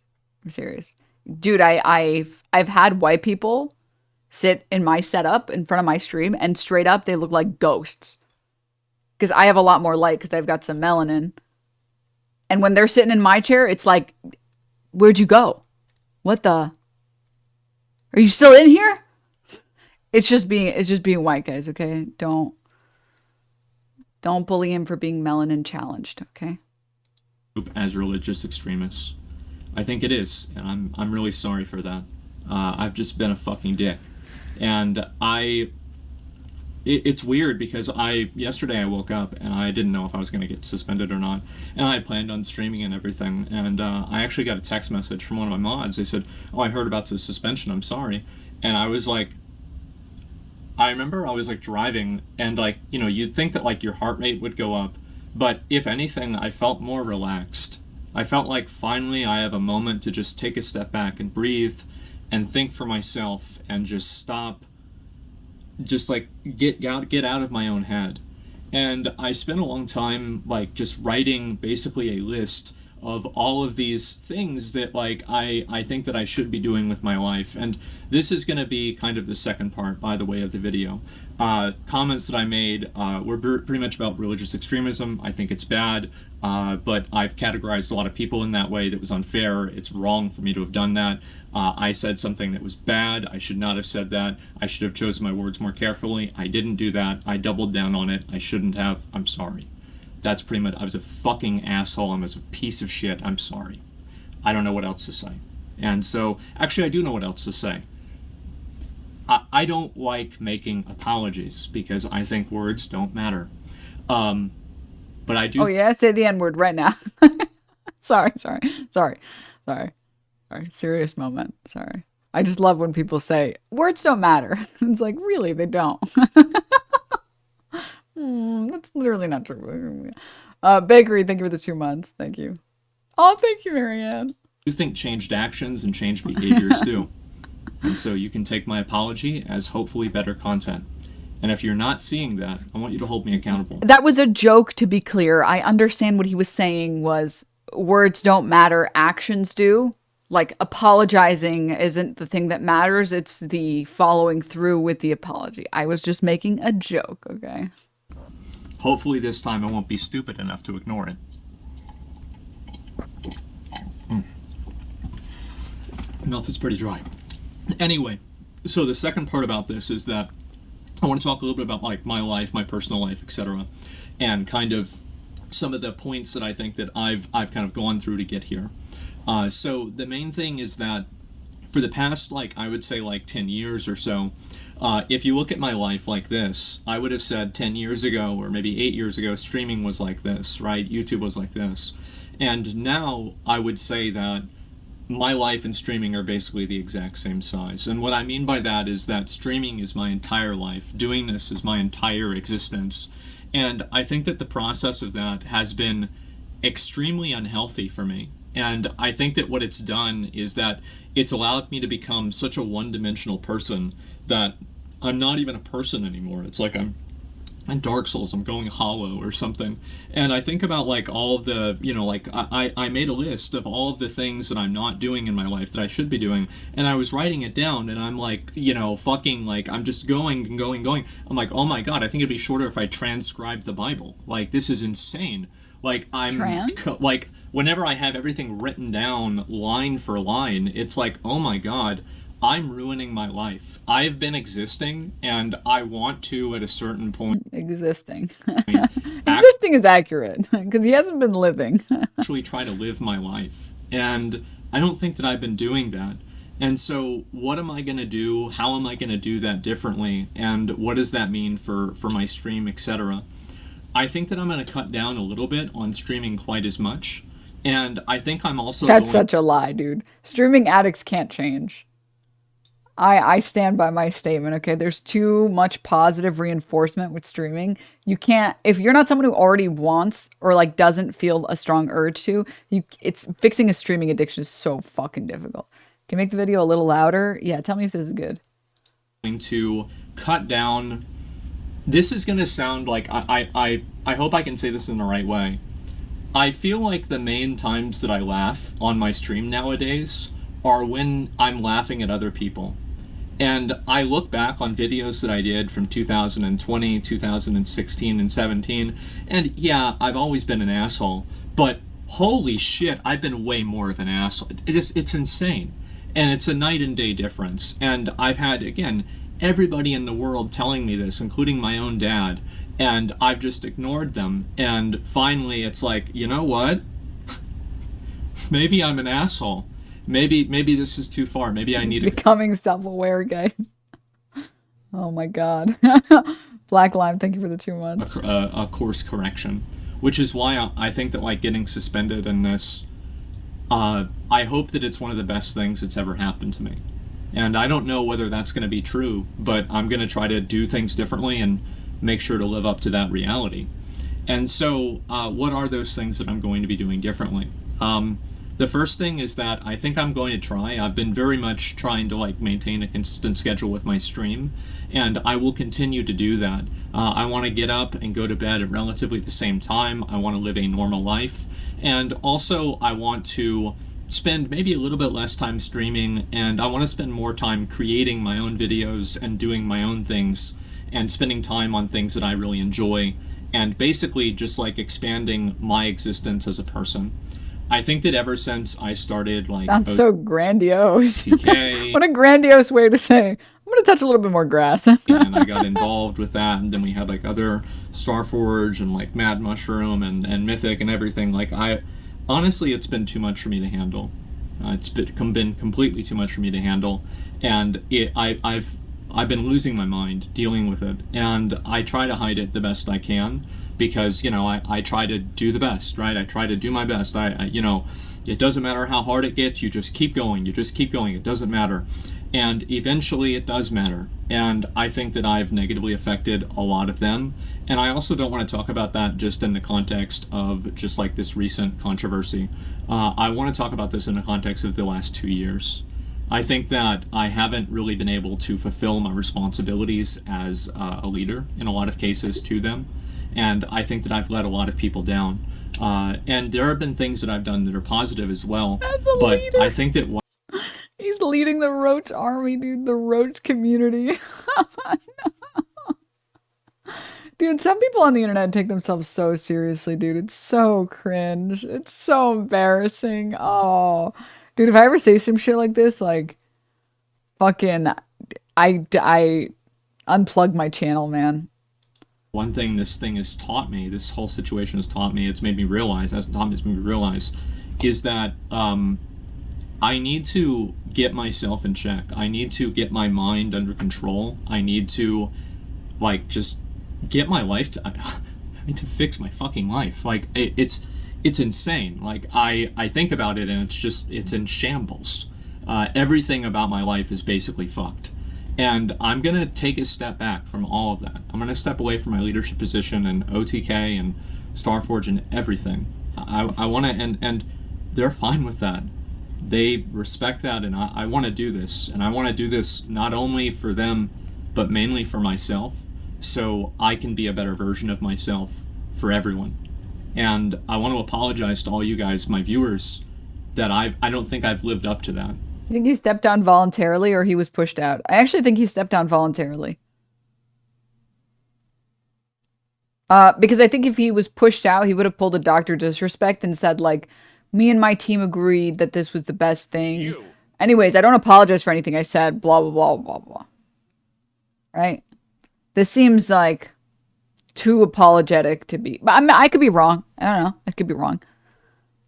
I'm serious. Dude, I've had white people sit in my setup in front of my stream and straight up they look like ghosts. Cuz I have a lot more light cuz I've got some melanin. And when they're sitting in my chair, it's like, where'd you go? What the? Are you still in here? It's just being white, guys, okay? Don't bully him for being melanin challenged, okay? As religious extremists. I think it is, and I'm really sorry for that. I've just been a fucking dick, and it's weird because yesterday I woke up and I didn't know if I was going to get suspended or not, and I had planned on streaming and everything, and I actually got a text message from one of my mods. They said, "Oh, I heard about the suspension. I'm sorry," and I was like. I remember I was like driving, and like, you know, you'd think that like your heart rate would go up, but if anything, I felt more relaxed. I felt like finally I have a moment to just take a step back and breathe and think for myself and just stop, just like get out of my own head. And I spent a long time like just writing basically a list of all of these things that like I think that I should be doing with my life. And this is going to be kind of the second part, by the way, of the video. Comments that I made were pretty much about religious extremism. I think it's bad, but I've categorized a lot of people in that way that was unfair. It's wrong for me to have done that. I said something that was bad. I should not have said that. I should have chosen my words more carefully. I didn't do that. I doubled down on it. I shouldn't have. I'm sorry. That's pretty much, I was a fucking asshole. I was a piece of shit. I'm sorry. I don't know what else to say. And so, actually, I do know what else to say. I don't like making apologies because I think words don't matter. But I do. Oh, yeah, say the N-word right now. Sorry. Serious moment. Sorry. I just love when people say words don't matter. It's like, really, they don't. That's literally not true. Bakery, thank you for the 2 months. Thank you. Oh, thank you, Marianne. You think changed actions and changed behaviors do. And so you can take my apology as hopefully better content. And if you're not seeing that, I want you to hold me accountable. That was a joke, to be clear. I understand what he was saying was words don't matter, actions do. Like, apologizing isn't the thing that matters. It's the following through with the apology. I was just making a joke, okay? Hopefully this time I won't be stupid enough to ignore it. Mouth is pretty dry. Anyway, so the second part about this is that I want to talk a little bit about like my life, my personal life, etc., and kind of some of the points that I think that I've kind of gone through to get here. So the main thing is that for the past, like, I would say like 10 years or so, if you look at my life like this, I would have said 10 years ago or maybe 8 years ago, streaming was like this, right? YouTube was like this. And now I would say that my life and streaming are basically the exact same size. And what I mean by that is that streaming is my entire life. Doing this is my entire existence. And I think that the process of that has been extremely unhealthy for me. And I think that what it's done is that it's allowed me to become such a one-dimensional person that I'm not even a person anymore. It's like I'm in Dark Souls, I'm going hollow or something. And I think about like all of the, you know, like I made a list of all of the things that I'm not doing in my life that I should be doing. And I was writing it down and I'm like, you know, fucking like, I'm just going and going and going. I'm like, oh my God, I think it'd be shorter if I transcribed the Bible. Like, this is insane. Like, like, whenever I have everything written down line for line, it's like, oh my God, I'm ruining my life. I've been existing, and I want to, at a certain point... Existing. Existing is accurate, because he hasn't been living. Actually try to live my life. And I don't think that I've been doing that. And so, what am I going to do? How am I going to do that differently? And what does that mean for my stream, etc.? I think that I'm going to cut down a little bit on streaming quite as much. And I think I'm also That's such a lie, dude. Streaming addicts can't change. I stand by my statement, okay? There's too much positive reinforcement with streaming. You can't, if you're not someone who already wants or like doesn't feel a strong urge to, it's fixing a streaming addiction is so fucking difficult. Can you make the video a little louder? Yeah, tell me if this is good. To cut down, this is going to sound like, I hope I can say this in the right way. I feel like the main times that I laugh on my stream nowadays are when I'm laughing at other people. And I look back on videos that I did from 2020, 2016, and 17, and yeah, I've always been an asshole, but holy shit, I've been way more of an asshole. It's insane. And it's a night and day difference. And I've had, again, everybody in the world telling me this, including my own dad, and I've just ignored them. And finally, it's like, you know what? Maybe I'm an asshole. Maybe this is too far. Maybe I need to... Becoming self-aware, guys. Oh my God. Black Lime, thank you for the 2 months. A course correction. Which is why I think that, like, getting suspended in this... I hope that it's one of the best things that's ever happened to me. And I don't know whether that's going to be true, but I'm going to try to do things differently and make sure to live up to that reality. And so, what are those things that I'm going to be doing differently? The first thing is that I think I'm going to try. I've been very much trying to like maintain a consistent schedule with my stream, and I will continue to do that. I want to get up and go to bed at relatively the same time. I want to live a normal life, and also I want to spend maybe a little bit less time streaming, and I want to spend more time creating my own videos and doing my own things and spending time on things that I really enjoy, and basically just like expanding my existence as a person. I think that ever since I started, like... Sounds so grandiose. TK, what a grandiose way to say, I'm going to touch a little bit more grass. and I got involved with that, and then we had, like, other Starforge and, like, Mad Mushroom and Mythic and everything. Like, honestly, it's been too much for me to handle. It's been completely too much for me to handle, and I've been losing my mind dealing with it, and I try to hide it the best I can, because, you know, I try to do the best, right? I try to do my best. You know, it doesn't matter how hard it gets, you just keep going, it doesn't matter. And eventually it does matter. And I think that I've negatively affected a lot of them. And I also don't want to talk about that just in the context of just like this recent controversy. I want to talk about this in the context of the last 2 years. I think that I haven't really been able to fulfill my responsibilities as a leader in a lot of cases to them. And I think that I've let a lot of people down. And there have been things that I've done that are positive as well. As a but leader. I think that He's leading the Roach army, dude. The Roach community. Dude, some people on the internet take themselves so seriously, dude. It's so cringe. It's so embarrassing. Oh, dude, if I ever say some shit like this, like, fucking, I unplug my channel, man. one thing this thing has taught me, this whole situation has taught me, it's made me realize, is that I need to get myself in check. I need to get my mind under control. I need to, like, just get my life I need to fix my fucking life. Like, it's insane. Like, I think about it and it's in shambles. Everything about my life is basically fucked. And I'm gonna take a step back from all of that. I'm gonna step away from my leadership position and OTK and Starforge and everything. I wanna, and they're fine with that. They respect that, and I want to do this. And I want to do this not only for them, but mainly for myself, so I can be a better version of myself for everyone. And I want to apologize to all you guys, my viewers, that I don't think I've lived up to that. You think he stepped down voluntarily or he was pushed out? I actually think he stepped down voluntarily. Because I think if he was pushed out, he would have pulled a Dr. Disrespect and said, like, me and my team agreed that this was the best thing. Anyways, I don't apologize for anything I said, blah, blah, blah, blah, blah. Right? This seems like too apologetic to be. But I could be wrong. I don't know. I could be wrong.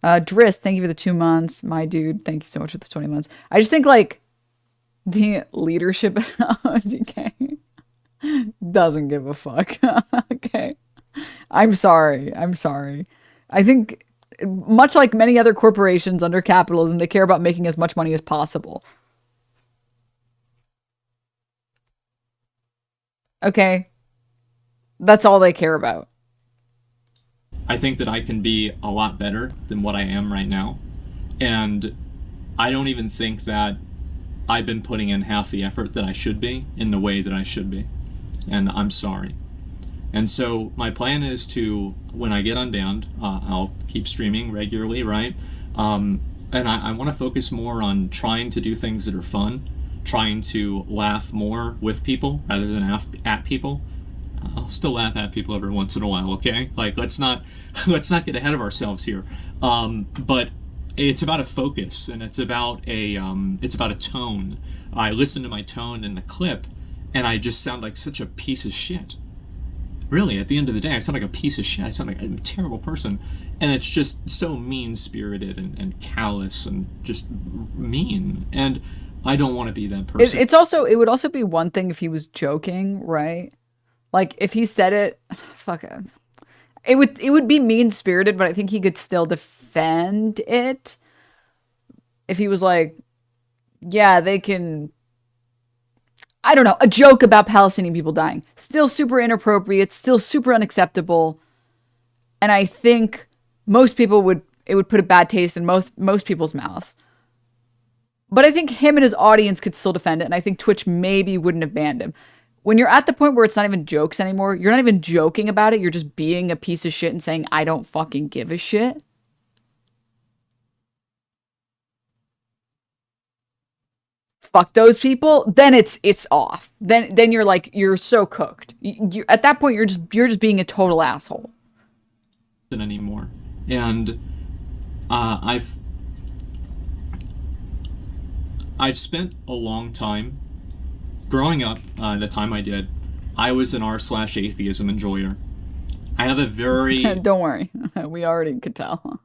Driss, thank you for the 2 months. My dude, thank you so much for the 20 months. I just think, like, the leadership of OTK doesn't give a fuck. Okay. I'm sorry. I think, much like many other corporations under capitalism, they care about making as much money as possible. Okay? That's all they care about. I think that I can be a lot better than what I am right now. And I don't even think that I've been putting in half the effort that I should be in the way that I should be. And I'm sorry. And so my plan is to, when I get unbanned, I'll keep streaming regularly, right? And I want to focus more on trying to do things that are fun, trying to laugh more with people rather than at people. I'll still laugh at people every once in a while, okay? Like, let's not get ahead of ourselves here. But it's about a focus, and it's about a tone. I listen to my tone in the clip, and I just sound like such a piece of shit. Really, at the end of the day, I sound like a piece of shit. I sound like a terrible person. And it's just so mean-spirited and callous and just mean. And I don't want to be that person. It would also be one thing if he was joking, right? Like, if he said it, fuck it. It would be mean-spirited, but I think he could still defend it. If he was like, yeah, they can... I don't know, a joke about Palestinian people dying. Still super inappropriate, still super unacceptable. And I think most people it would put a bad taste in most people's mouths. But I think him and his audience could still defend it, and I think Twitch maybe wouldn't have banned him. When you're at the point where it's not even jokes anymore, you're not even joking about it, you're just being a piece of shit and saying, I don't fucking give a shit. Fuck those people, then it's off. Then you're like, you're so cooked. At that point, you're just being a total asshole. Anymore, and I've spent a long time growing up. The time I did, I was an r/atheism enjoyer. I have a very don't worry, we already could tell.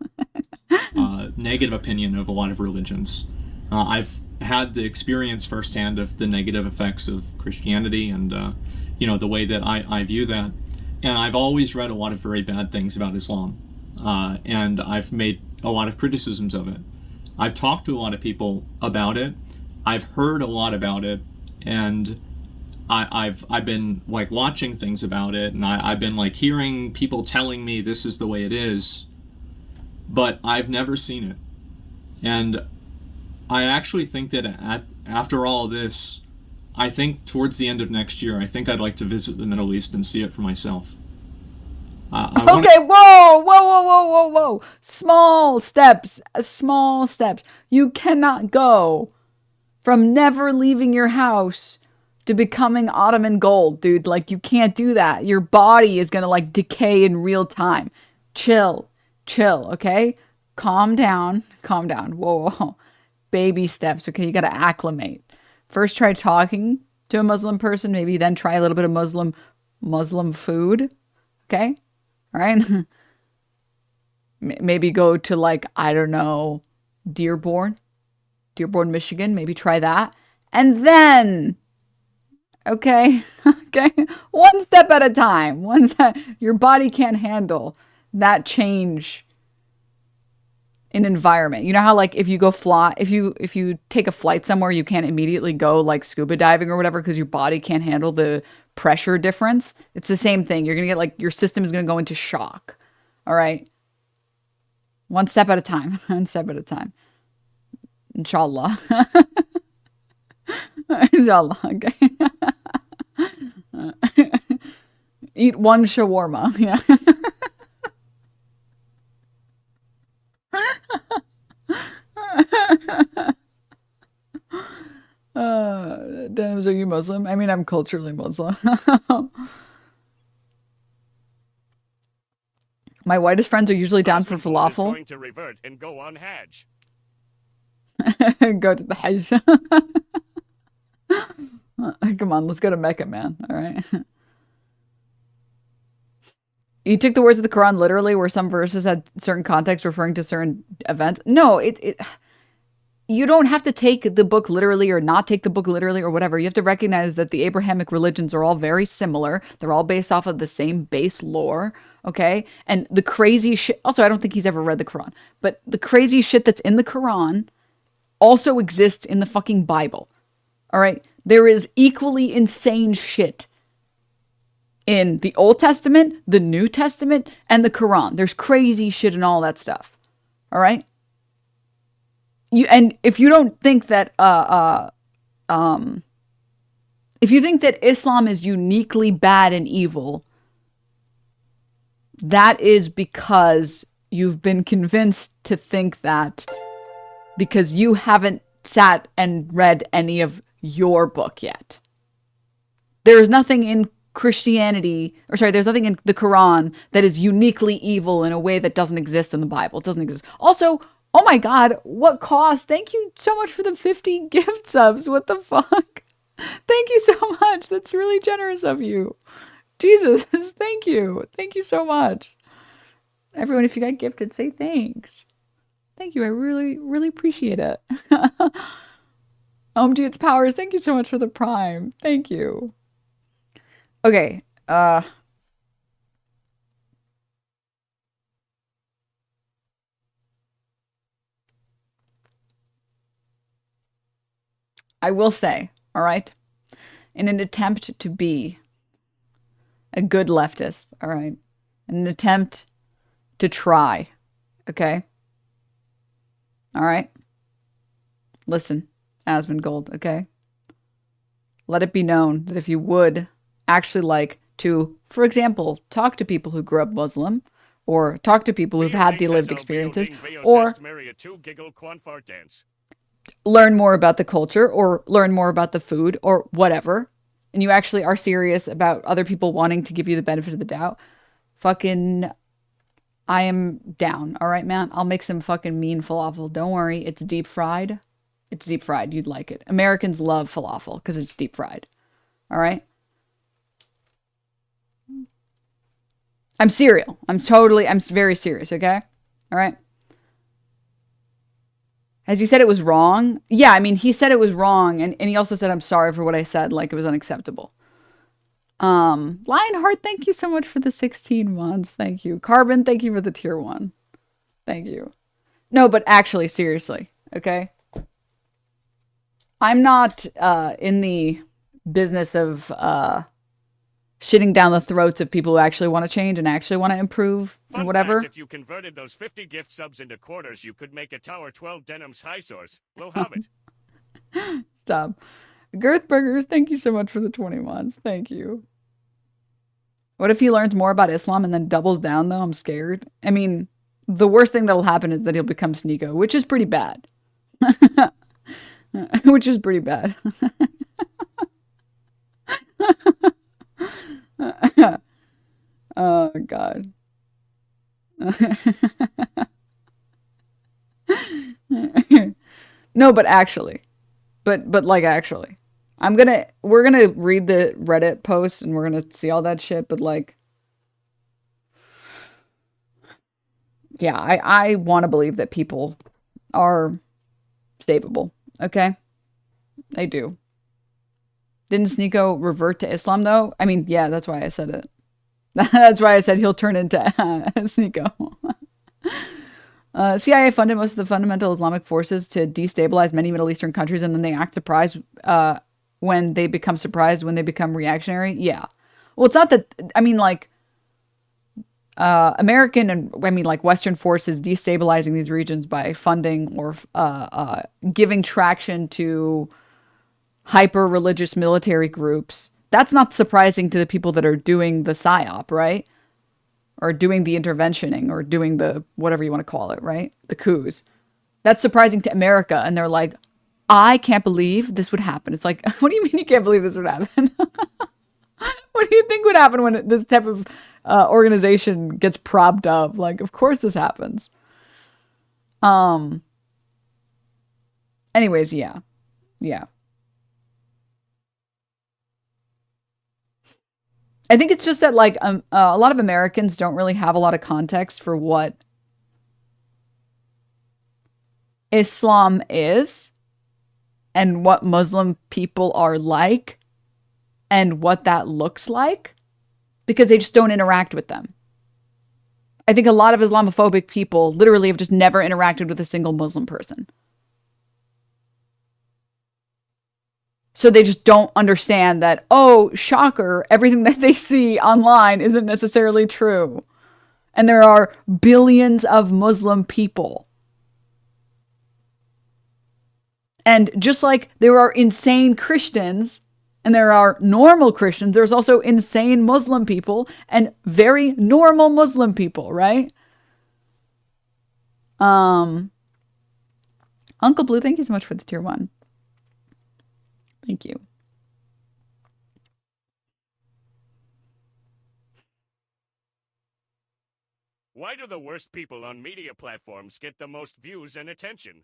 Negative opinion of a lot of religions. I've had the experience firsthand of the negative effects of Christianity and, the way that I view that. And I've always read a lot of very bad things about Islam. And I've made a lot of criticisms of it. I've talked to a lot of people about it. I've heard a lot about it, and I've been like watching things about it, and I've been like hearing people telling me this is the way it is, but I've never seen it. And I actually think that after all this, I think towards the end of next year, I think I'd like to visit the Middle East and see it for myself. Okay, whoa, whoa, whoa, whoa, whoa, whoa. Small steps, small steps. You cannot go from never leaving your house to becoming Ottoman gold, dude. Like, you can't do that. Your body is gonna, like, decay in real time. Chill, chill, okay? Calm down, calm down. Whoa, whoa. Baby steps, okay? You gotta acclimate. First, try talking to a Muslim person, maybe then try a little bit of Muslim food, okay? All right? Maybe go to, like, I don't know, Dearborn, Michigan. Maybe try that. And then, okay, okay, one step at a time. Your body can't handle that change in environment. You know how, like, if you go fly, if you take a flight somewhere, you can't immediately go like scuba diving or whatever because your body can't handle the pressure difference. It's the same thing. You're gonna get, like, your system is gonna go into shock. All right, one step at a time. One step at a time. Inshallah. Inshallah. Okay. Eat one shawarma. Yeah. Denims, are you Muslim? I mean, I'm culturally Muslim. My whitest friends are usually down for falafel. Going to revert and go on Hajj. Go to the Hajj. Come on, let's go to Mecca, man. All right. You took the words of the Quran literally, where some verses had certain context referring to certain events. No, you don't have to take the book literally or not take the book literally or whatever. You have to recognize that the Abrahamic religions are all very similar. They're all based off of the same base lore, okay? And the crazy shit, also, I don't think he's ever read the Quran, but the crazy shit that's in the Quran also exists in the fucking Bible, all right? There is equally insane shit in the Old Testament, the New Testament, and the Quran. There's crazy shit in all that stuff, all right? And if you don't think that if you think that Islam is uniquely bad and evil, that is because you've been convinced to think that because you haven't sat and read any of your book yet. There is nothing in there's nothing in the Quran that is uniquely evil in a way that doesn't exist in the Bible. It doesn't exist. Also, oh my God, what cost? Thank you so much for the 50 gift subs. What the fuck? Thank you so much. That's really generous of you. Jesus, thank you. Thank you so much. Everyone, if you got gifted, say thanks. Thank you. I really, really appreciate it. To its powers, thank you so much for the prime. Thank you. Okay, I will say, all right, in an attempt to be a good leftist, all right, in an attempt to try, okay, all right, listen, Asmongold, okay, let it be known that if you would actually like to, for example, talk to people who grew up Muslim, or talk to people who've had the lived experiences, or learn more about the culture, or learn more about the food, or whatever, and you actually are serious about other people wanting to give you the benefit of the doubt, fucking, I am down, all right, man? I'll make some fucking mean falafel. Don't worry, it's deep fried. It's deep fried. You'd like it. Americans love falafel because it's deep fried, all right? I'm serial. I'm very serious, okay? All right? Has he said it was wrong? Yeah, I mean, he said it was wrong, and he also said, I'm sorry for what I said, like it was unacceptable. Lionheart, thank you so much for the 16 months. Thank you. Carbon, thank you for the tier 1. Thank you. No, but actually, seriously, okay? I'm not in the business of shitting down the throats of people who actually want to change and actually want to improve and Fun fact, whatever. if you converted those 50 gift subs into quarters, you could make a Tower 12 Denims high source. We'll have it. Stop. Girth Burgers, thank you so much for the 20 months. Thank you. What if he learns more about Islam and then doubles down, though? I'm scared. I mean, the worst thing that'll happen is that he'll become Sneeko, which is pretty bad. Which is pretty bad. Oh, God. No, but actually. But like actually. We're gonna read the Reddit post and we're gonna see all that shit, but like yeah, I wanna believe that people are savable. Okay? I do. Didn't Sneeko revert to Islam though? I mean, yeah, that's why I said it. That's why I said he'll turn into Sneeko. CIA funded most of the fundamental Islamic forces to destabilize many Middle Eastern countries, and then they act surprised when they become reactionary. Yeah. Well, it's not that. I mean, like American and I mean, like Western forces destabilizing these regions by funding or giving traction to hyper religious military groups. That's not surprising to the people that are doing the psyop, right? Or doing the interventioning or doing the whatever you want to call it, right? The coups. That's surprising to America. And they're like, I can't believe this would happen. It's like, what do you mean you can't believe this would happen? What do you think would happen when this type of organization gets propped up? Like, of course this happens. Anyways, yeah. Yeah. I think it's just that like a lot of Americans don't really have a lot of context for what Islam is and what Muslim people are like and what that looks like because they just don't interact with them. I think a lot of Islamophobic people literally have just never interacted with a single Muslim person. So they just don't understand that, oh, shocker, everything that they see online isn't necessarily true. And there are billions of Muslim people. And just like there are insane Christians and there are normal Christians, there's also insane Muslim people and very normal Muslim people, right? Uncle Blue, thank you so much for the tier 1. Thank you. Why do the worst people on media platforms get the most views and attention?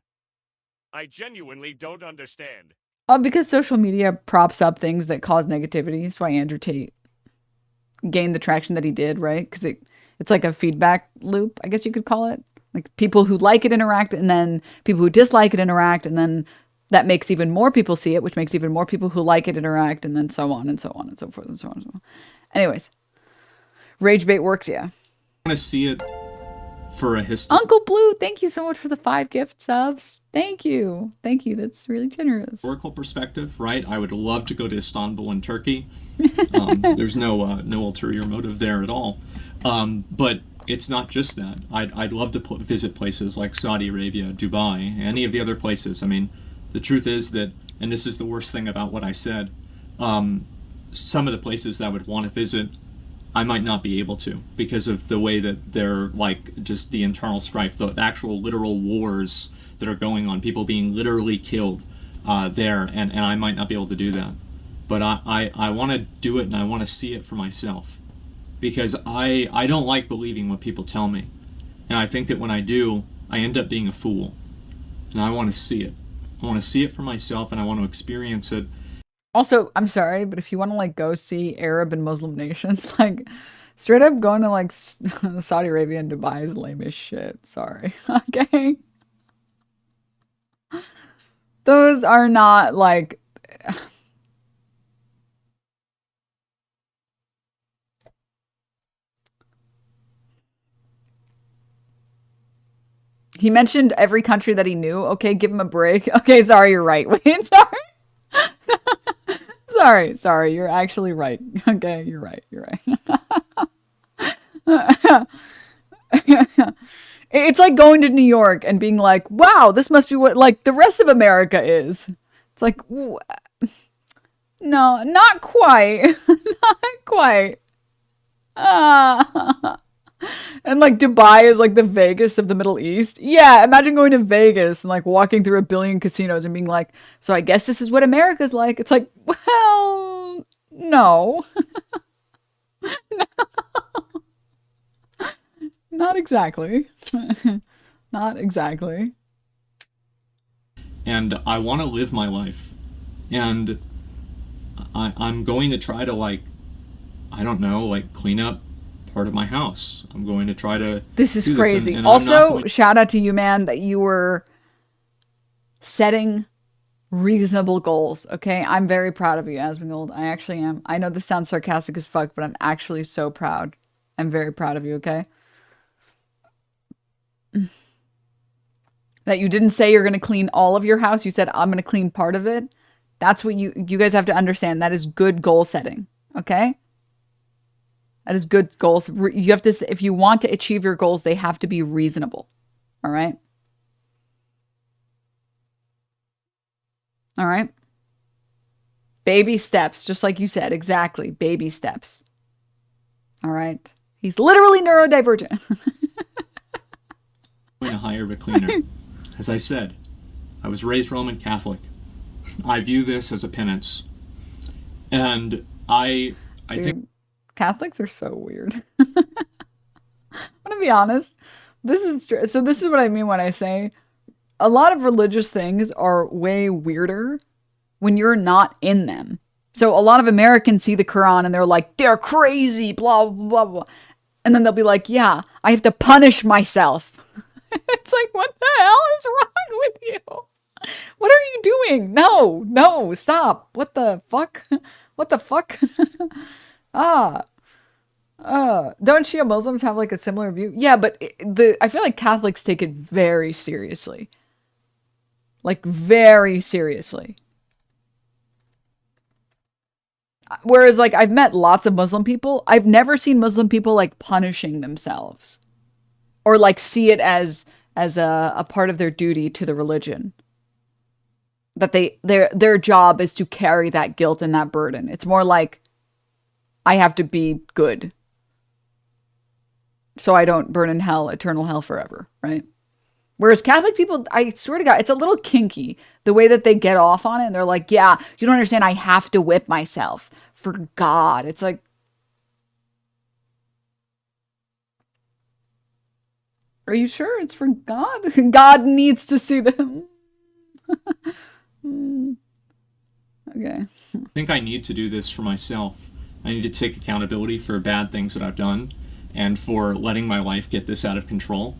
I genuinely don't understand. Because social media props up things that cause negativity. That's why Andrew Tate gained the traction that he did, right? Because it's like a feedback loop, I guess you could call it. Like people who like it interact, and then people who dislike it interact, and then that makes even more people see it, which makes even more people who like it interact, and then so on and so on and so forth and so on and so on. Anyways, rage bait works, yeah. I want to see it for a history. Uncle Blue, thank you so much for the 5 gift subs. Thank you. Thank you. That's really generous. Historical perspective, right? I would love to go to Istanbul in Turkey. There's no ulterior motive there at all. But it's not just that. I'd love to visit places like Saudi Arabia, Dubai, any of the other places. I mean, the truth is that, and this is the worst thing about what I said, some of the places that I would want to visit, I might not be able to because of the way that they're like just the internal strife, the actual literal wars that are going on, people being literally killed there, and I might not be able to do that. But I want to do it and I want to see it for myself because I don't like believing what people tell me. And I think that when I do, I end up being a fool. And I want to see it. I want to see it for myself and I want to experience it. Also, I'm sorry, but if you want to like go see Arab and Muslim nations, like straight up going to like Saudi Arabia and Dubai is lame as shit. Sorry. Okay. Those are not like He mentioned every country that he knew. Okay, give him a break. Okay, sorry, you're right. Wait, sorry. Sorry, you're actually right. Okay, you're right. You're right. It's like going to New York and being like, wow, this must be what like the rest of America is. It's like, no, not quite. Not quite. Ah. And like Dubai is like the Vegas of the Middle East. Yeah, imagine going to Vegas and like walking through a billion casinos and being like, so I guess this is what America's like. It's like, well, no. Not exactly. Not exactly. And I want to live my life. And I'm going to try to, like, I don't know, like, clean up part of my house. I'm going to try to This is do crazy. This, and Also, shout out to you, man, that you were setting reasonable goals. Okay, I'm very proud of you, Asmongold. I actually am. I know this sounds sarcastic as fuck, but I'm actually so proud. I'm very proud of you. Okay, that you didn't say you're gonna clean all of your house. You said I'm gonna clean part of it. That's what you guys have to understand. That is good goal setting. Okay. That is good goals. You have to, if you want to achieve your goals, they have to be reasonable. All right. All right. Baby steps, just like you said. Exactly. Baby steps. All right. He's literally neurodivergent. I'm going to hire a cleaner. As I said, I was raised Roman Catholic. I view this as a penance. And I think Catholics are so weird. I'm gonna be honest. This is what I mean when I say a lot of religious things are way weirder when you're not in them. So a lot of Americans see the Quran and they're like, they're crazy, blah blah blah, and then they'll be like, yeah, I have to punish myself. It's like, what the hell is wrong with you? What are you doing? No, stop. What the fuck? What the fuck? Don't Shia Muslims have like a similar view? Yeah, but I feel like Catholics take it very seriously. Like very seriously. Whereas like I've met lots of Muslim people, I've never seen Muslim people like punishing themselves or like see it as a part of their duty to the religion. That their job is to carry that guilt and that burden. It's more like I have to be good so I don't burn in hell, eternal hell forever, right? Whereas Catholic people, I swear to God, it's a little kinky the way that they get off on it. And they're like, yeah, you don't understand. I have to whip myself for God. It's like, are you sure it's for God? God needs to see them. Okay. I think I need to do this for myself. I need to take accountability for bad things that I've done and for letting my life get this out of control.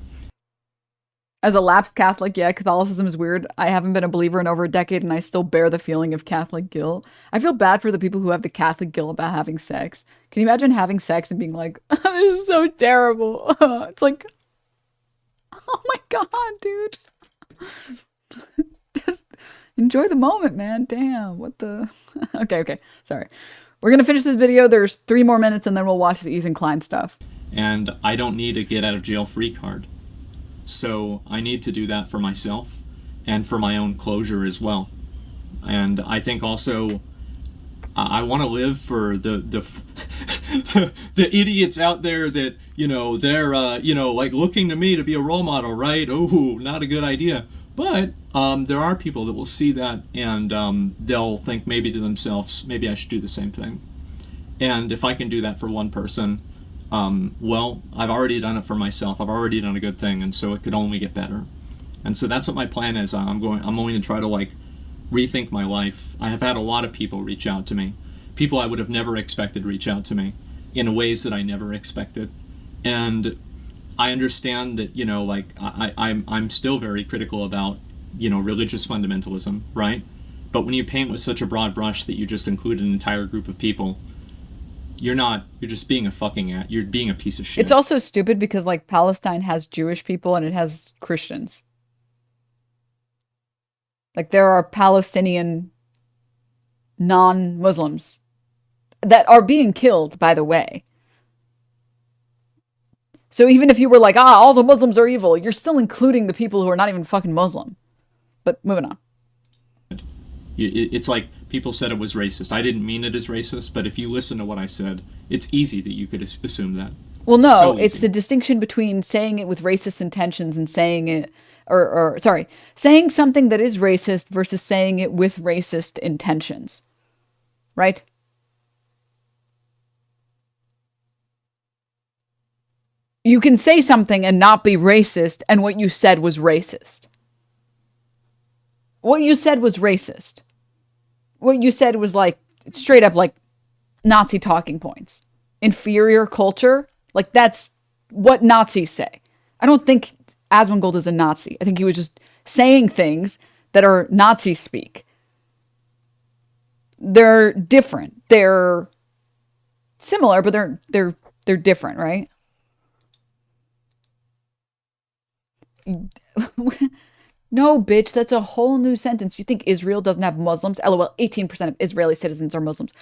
As a lapsed Catholic, yeah, Catholicism is weird. I haven't been a believer in over a decade and I still bear the feeling of Catholic guilt. I feel bad for the people who have the Catholic guilt about having sex. Can you imagine having sex and being like, this is so terrible? It's like, oh my God, dude. Just enjoy the moment, man. Damn, what the... Okay, sorry. We're going to finish this video. There's 3 more minutes and then we'll watch the Ethan Klein stuff. And I don't need a get out of jail free card. So I need to do that for myself and for my own closure as well. And I think also I want to live for the idiots out there that, you know, they're, like looking to me to be a role model, right? Oh, not a good idea. But there are people that will see that and they'll think maybe to themselves, maybe I should do the same thing. And if I can do that for one person, well, I've already done it for myself. I've already done a good thing, and so it could only get better. And so that's what my plan is. I'm going to try to like rethink my life. I have had a lot of people reach out to me, people I would have never expected reach out to me in ways that I never expected. And I understand that, you know, like I'm still very critical about, you know, religious fundamentalism, right? But when you paint with such a broad brush that you just include an entire group of people, you're not. You're just being a fucking. You're being a piece of shit. It's also stupid because like Palestine has Jewish people and it has Christians. Like there are Palestinian non-Muslims that are being killed, by the way. So even if you were like, all the Muslims are evil, you're still including the people who are not even fucking Muslim. But moving on. It's like people said it was racist. I didn't mean it as racist, but if you listen to what I said, it's easy that you could assume that. Well, no, So it's easy. the distinction between saying it with racist intentions and saying it, or sorry, saying something that is racist versus saying it with racist intentions, right? You can say something and not be racist, and what you said was racist. What you said was racist. What you said was like straight up like Nazi talking points. Inferior culture, like that's what Nazis say. I don't think Asmongold is a Nazi. I think he was just saying things that are Nazi speak. They're different. They're similar, but they're different, right? No, bitch, that's a whole new sentence. You think Israel doesn't have Muslims? LOL, 18% of Israeli citizens are Muslims.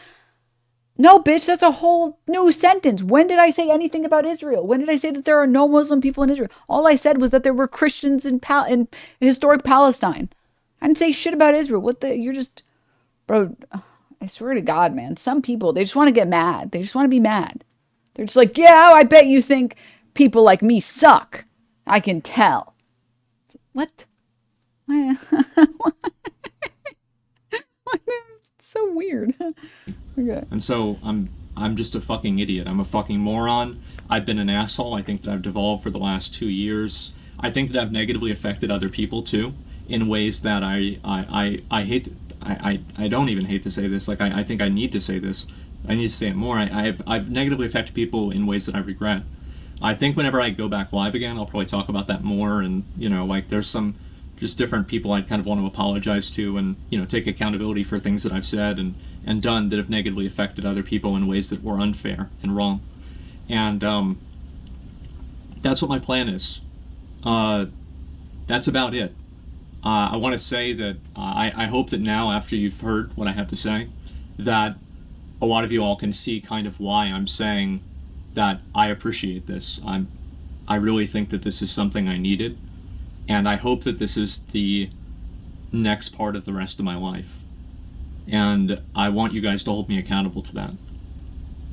No, bitch, that's a whole new sentence. When did I say anything about Israel? When did I say that there are no Muslim people in Israel? All I said was that there were Christians in historic Palestine. I didn't say shit about Israel. What the? You're just, bro, I swear to God, man. Some people, they just want to get mad. They just want to be mad. They're just like, yeah, I bet you think people like me suck. I can tell. What? It's so weird. Okay. And so I'm just a fucking idiot. I'm a fucking moron. I've been an asshole. I think that I've devolved for the last 2 years. I think that I've negatively affected other people too, in ways that I hate. I don't even hate to say this. Like I think I need to say this. I need to say it more. I've negatively affected people in ways that I regret. I think whenever I go back live again, I'll probably talk about that more. And like there's some just different people I kind of want to apologize to, and take accountability for things that I've said and done that have negatively affected other people in ways that were unfair and wrong. And that's what my plan is. That's about it. I want to say that I hope that now, after you've heard what I have to say, that a lot of you all can see kind of why I'm saying that I appreciate this. I really think that this is something I needed, and I hope that this is the next part of the rest of my life. And I want you guys to hold me accountable to that.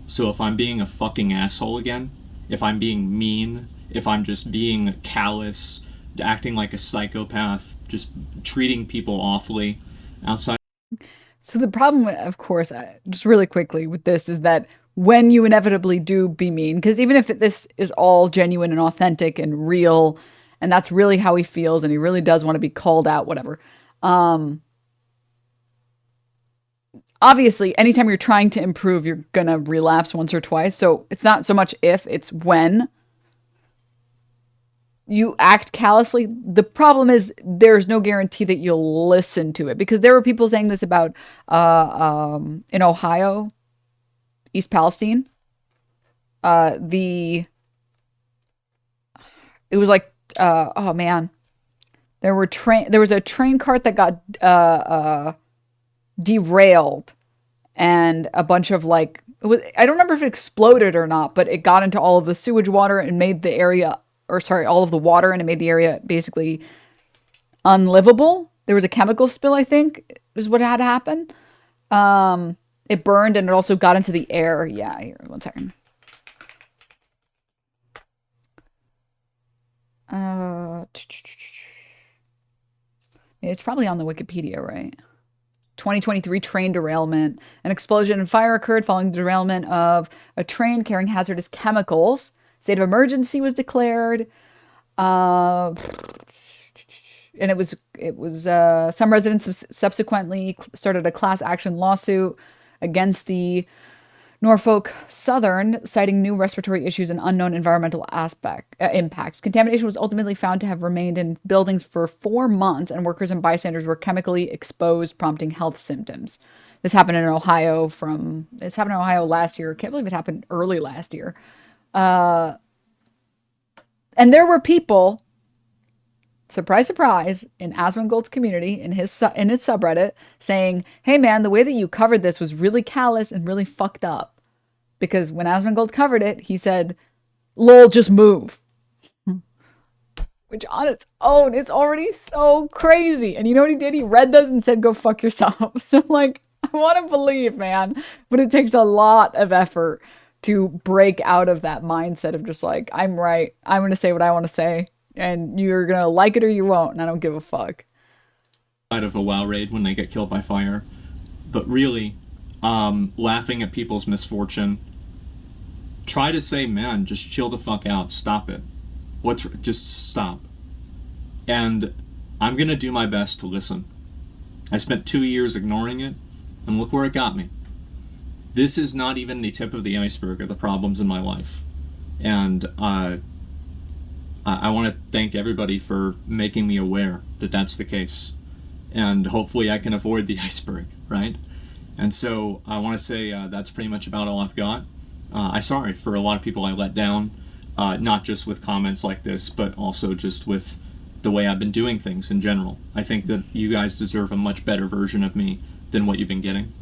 So if I'm being a fucking asshole again, if I'm being mean, if I'm just being callous, acting like a psychopath, just treating people awfully outside. So the problem, of course, just really quickly with this is that when you inevitably do be mean, because even if this is all genuine and authentic and real, and that's really how he feels, and he really does want to be called out, whatever. Obviously, anytime you're trying to improve, you're gonna relapse once or twice. So it's not so much if, it's when you act callously. The problem is there's no guarantee that you'll listen to it, because there were people saying this about in Ohio, East Palestine. It was like oh man, there was a train cart that got derailed, and a bunch of like I don't remember if it exploded or not, but it got into all of the sewage water and made the area, or sorry, all of the water, and it made the area basically unlivable. There was a chemical spill, I think, is what had to happen. It burned, and it also got into the air. Yeah, here, one second. It's probably on the Wikipedia, right? 2023 train derailment. An explosion and fire occurred following the derailment of a train carrying hazardous chemicals. State of emergency was declared. And it was some residents subsequently started a class action lawsuit against the Norfolk Southern, citing new respiratory issues and unknown environmental impacts. Contamination was ultimately found to have remained in buildings for 4 months, and workers and bystanders were chemically exposed, prompting health symptoms. This happened in Ohio it's happened in Ohio last year. Can't believe it happened early last year. And there were people, surprise, surprise, in Asmongold's community, in his subreddit, saying, "Hey man, the way that you covered this was really callous and really fucked up." Because when Asmongold covered it, he said, "Lol, just move." Which on its own is already so crazy. And you know what he did? He read those and said, "Go fuck yourself." So I'm like, I want to believe, man, but it takes a lot of effort to break out of that mindset of just like, I'm right. I'm going to say what I want to say, and you're going to like it or you won't, and I don't give a fuck. Out of a WoW raid when they get killed by fire. But really, laughing at people's misfortune, try to say, man, just chill the fuck out. Stop it. Just stop. And I'm going to do my best to listen. I spent 2 years ignoring it, and look where it got me. This is not even the tip of the iceberg of the problems in my life. And I want to thank everybody for making me aware that that's the case. And hopefully I can avoid the iceberg, right? And so I want to say that's pretty much about all I've got. I'm sorry for a lot of people I let down, not just with comments like this, but also just with the way I've been doing things in general. I think that you guys deserve a much better version of me than what you've been getting.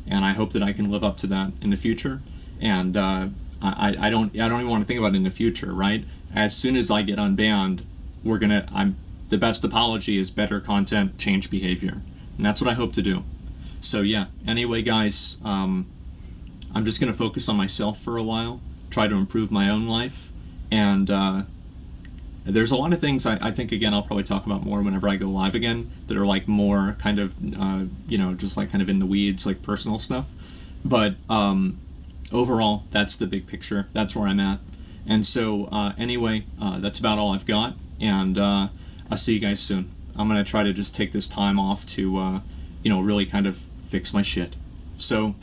And I hope that I can live up to that in the future. And I don't even want to think about it in the future, right? As soon as I get unbanned, the best apology is better content, change behavior. And that's what I hope to do. So yeah, anyway guys, I'm just going to focus on myself for a while, try to improve my own life, and there's a lot of things I think, again, I'll probably talk about more whenever I go live again, that are like more kind of, just like kind of in the weeds, like personal stuff. But overall, that's the big picture. That's where I'm at. And so anyway, that's about all I've got. And I'll see you guys soon. I'm going to try to just take this time off to, really kind of fix my shit. So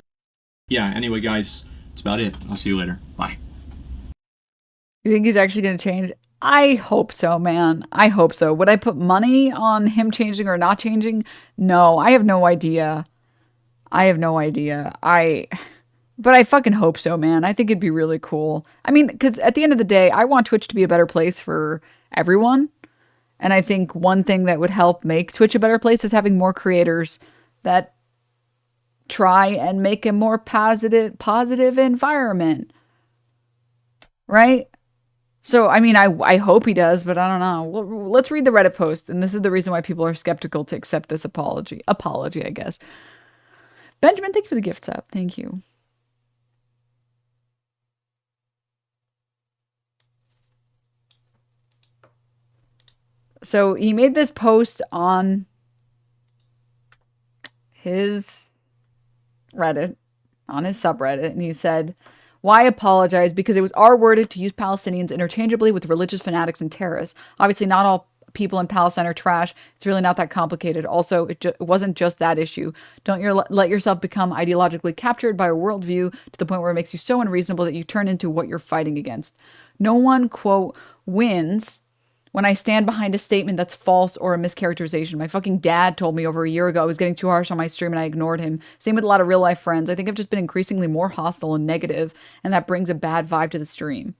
yeah, anyway, guys, that's about it. I'll see you later. Bye. You think he's actually going to change? I hope so, man. I hope so. Would I put money on him changing or not changing? No, I have no idea. But I fucking hope so, man. I think it'd be really cool. I mean, because at the end of the day, I want Twitch to be a better place for everyone. And I think one thing that would help make Twitch a better place is having more creators that try and make a more positive environment. Right? So, I mean, I hope he does, but I don't know. Well, let's read the Reddit post. And this is the reason why people are skeptical to accept this apology. Apology, I guess. Benjamin, thank you for the gift sub. Thank you. So he made this post on his Reddit, on his subreddit, and he said, "Why apologize? Because it was R-worded to use Palestinians interchangeably with religious fanatics and terrorists. Obviously, not all people in Palestine are trash. It's really not that complicated. Also, it wasn't just that issue. Don't let yourself become ideologically captured by a worldview to the point where it makes you so unreasonable that you turn into what you're fighting against. No one, quote, wins when I stand behind a statement that's false or a mischaracterization. My fucking dad told me over a year ago I was getting too harsh on my stream and I ignored him. Same with a lot of real life friends. I think I've just been increasingly more hostile and negative, and that brings a bad vibe to the stream.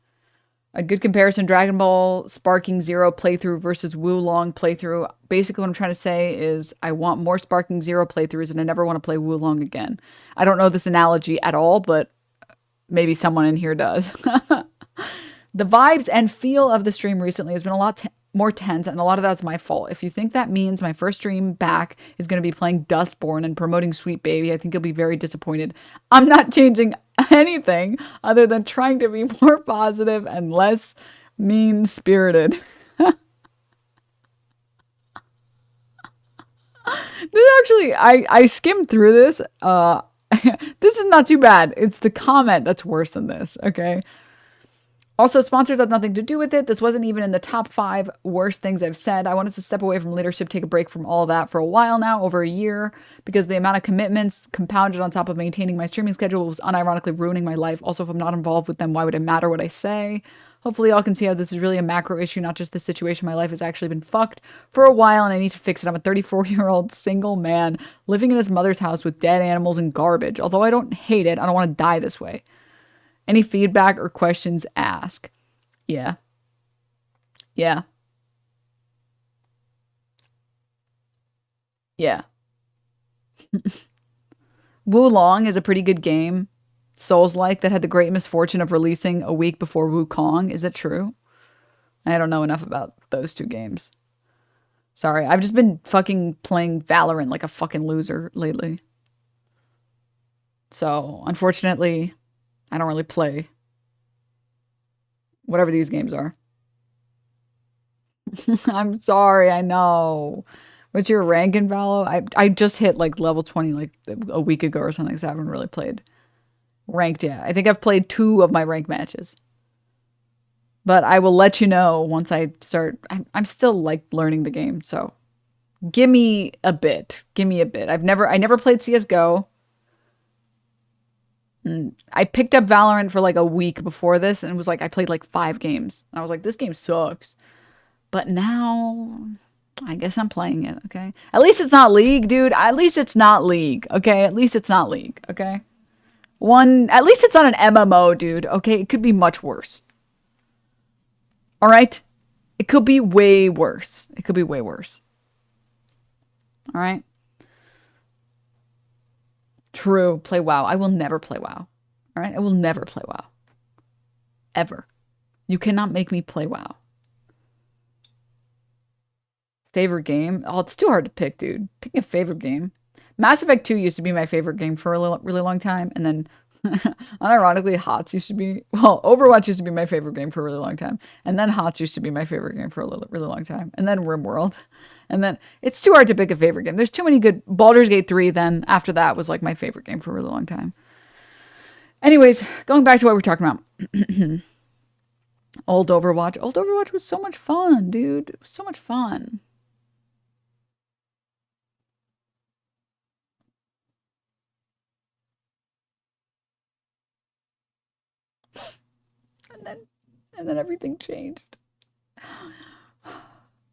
A good comparison, Dragon Ball Sparking Zero playthrough versus Wulong playthrough. Basically what I'm trying to say is I want more Sparking Zero playthroughs and I never want to play Wulong again. I don't know this analogy at all, but maybe someone in here does." The vibes and feel of the stream recently has been a lot more tense, and a lot of that's my fault. If you think that means my first stream back is going to be playing Dustborn and promoting Sweet Baby, I think you'll be very disappointed. I'm not changing anything other than trying to be more positive and less mean-spirited. This actually, I skimmed through this. This is not too bad. It's the comment that's worse than this, okay? Also, sponsors have nothing to do with it. This wasn't even in the top 5 worst things I've said. I wanted to step away from leadership, take a break from all of that for a while now, over a year, because the amount of commitments compounded on top of maintaining my streaming schedule was unironically ruining my life. Also, if I'm not involved with them, why would it matter what I say? Hopefully, y'all can see how this is really a macro issue, not just the situation. My life has actually been fucked for a while, and I need to fix it. I'm a 34-year-old single man living in his mother's house with dead animals and garbage. Although I don't hate it, I don't want to die this way. Any feedback or questions, ask. Yeah. Yeah. Yeah. Wulong is a pretty good game. Souls-like that had the great misfortune of releasing a week before Wukong. Is that true? I don't know enough about those 2 games. Sorry, I've just been fucking playing Valorant like a fucking loser lately. So, unfortunately, I don't really play whatever these games are. I'm sorry, I know. What's your rank in Valo? I just hit like level 20 like a week ago or something, so I haven't really played ranked yet. I think I've played 2 of my ranked matches. But I will let you know once I start. I'm still like learning the game, so give me a bit. Give me a bit. I never played CS:GO. I picked up Valorant for like a week before this and was like, I played like 5 games. I was like, this game sucks. But now, I guess I'm playing it, okay? At least it's not League, dude. At least it's not League, okay? At least it's not League, okay? At least it's not an MMO, dude, okay? It could be much worse. All right? It could be way worse. It could be way worse. All right? True. Play WoW. I will never play WoW. All right? I will never play WoW. Ever. You cannot make me play WoW. Favorite game? Oh, it's too hard to pick, dude. Picking a favorite game. Mass Effect 2 used to be my favorite game for a really long time. And then, unironically, HOTS used to be... Well, Overwatch used to be my favorite game for a really long time. And then HOTS used to be my favorite game for a really long time. And then RimWorld. And then, it's too hard to pick a favorite game. There's too many good... Baldur's Gate 3, then, after that, was like my favorite game for a really long time. Anyways, going back to what we're talking about. Old Overwatch. Old Overwatch was so much fun, dude. It was so much fun. And then everything changed.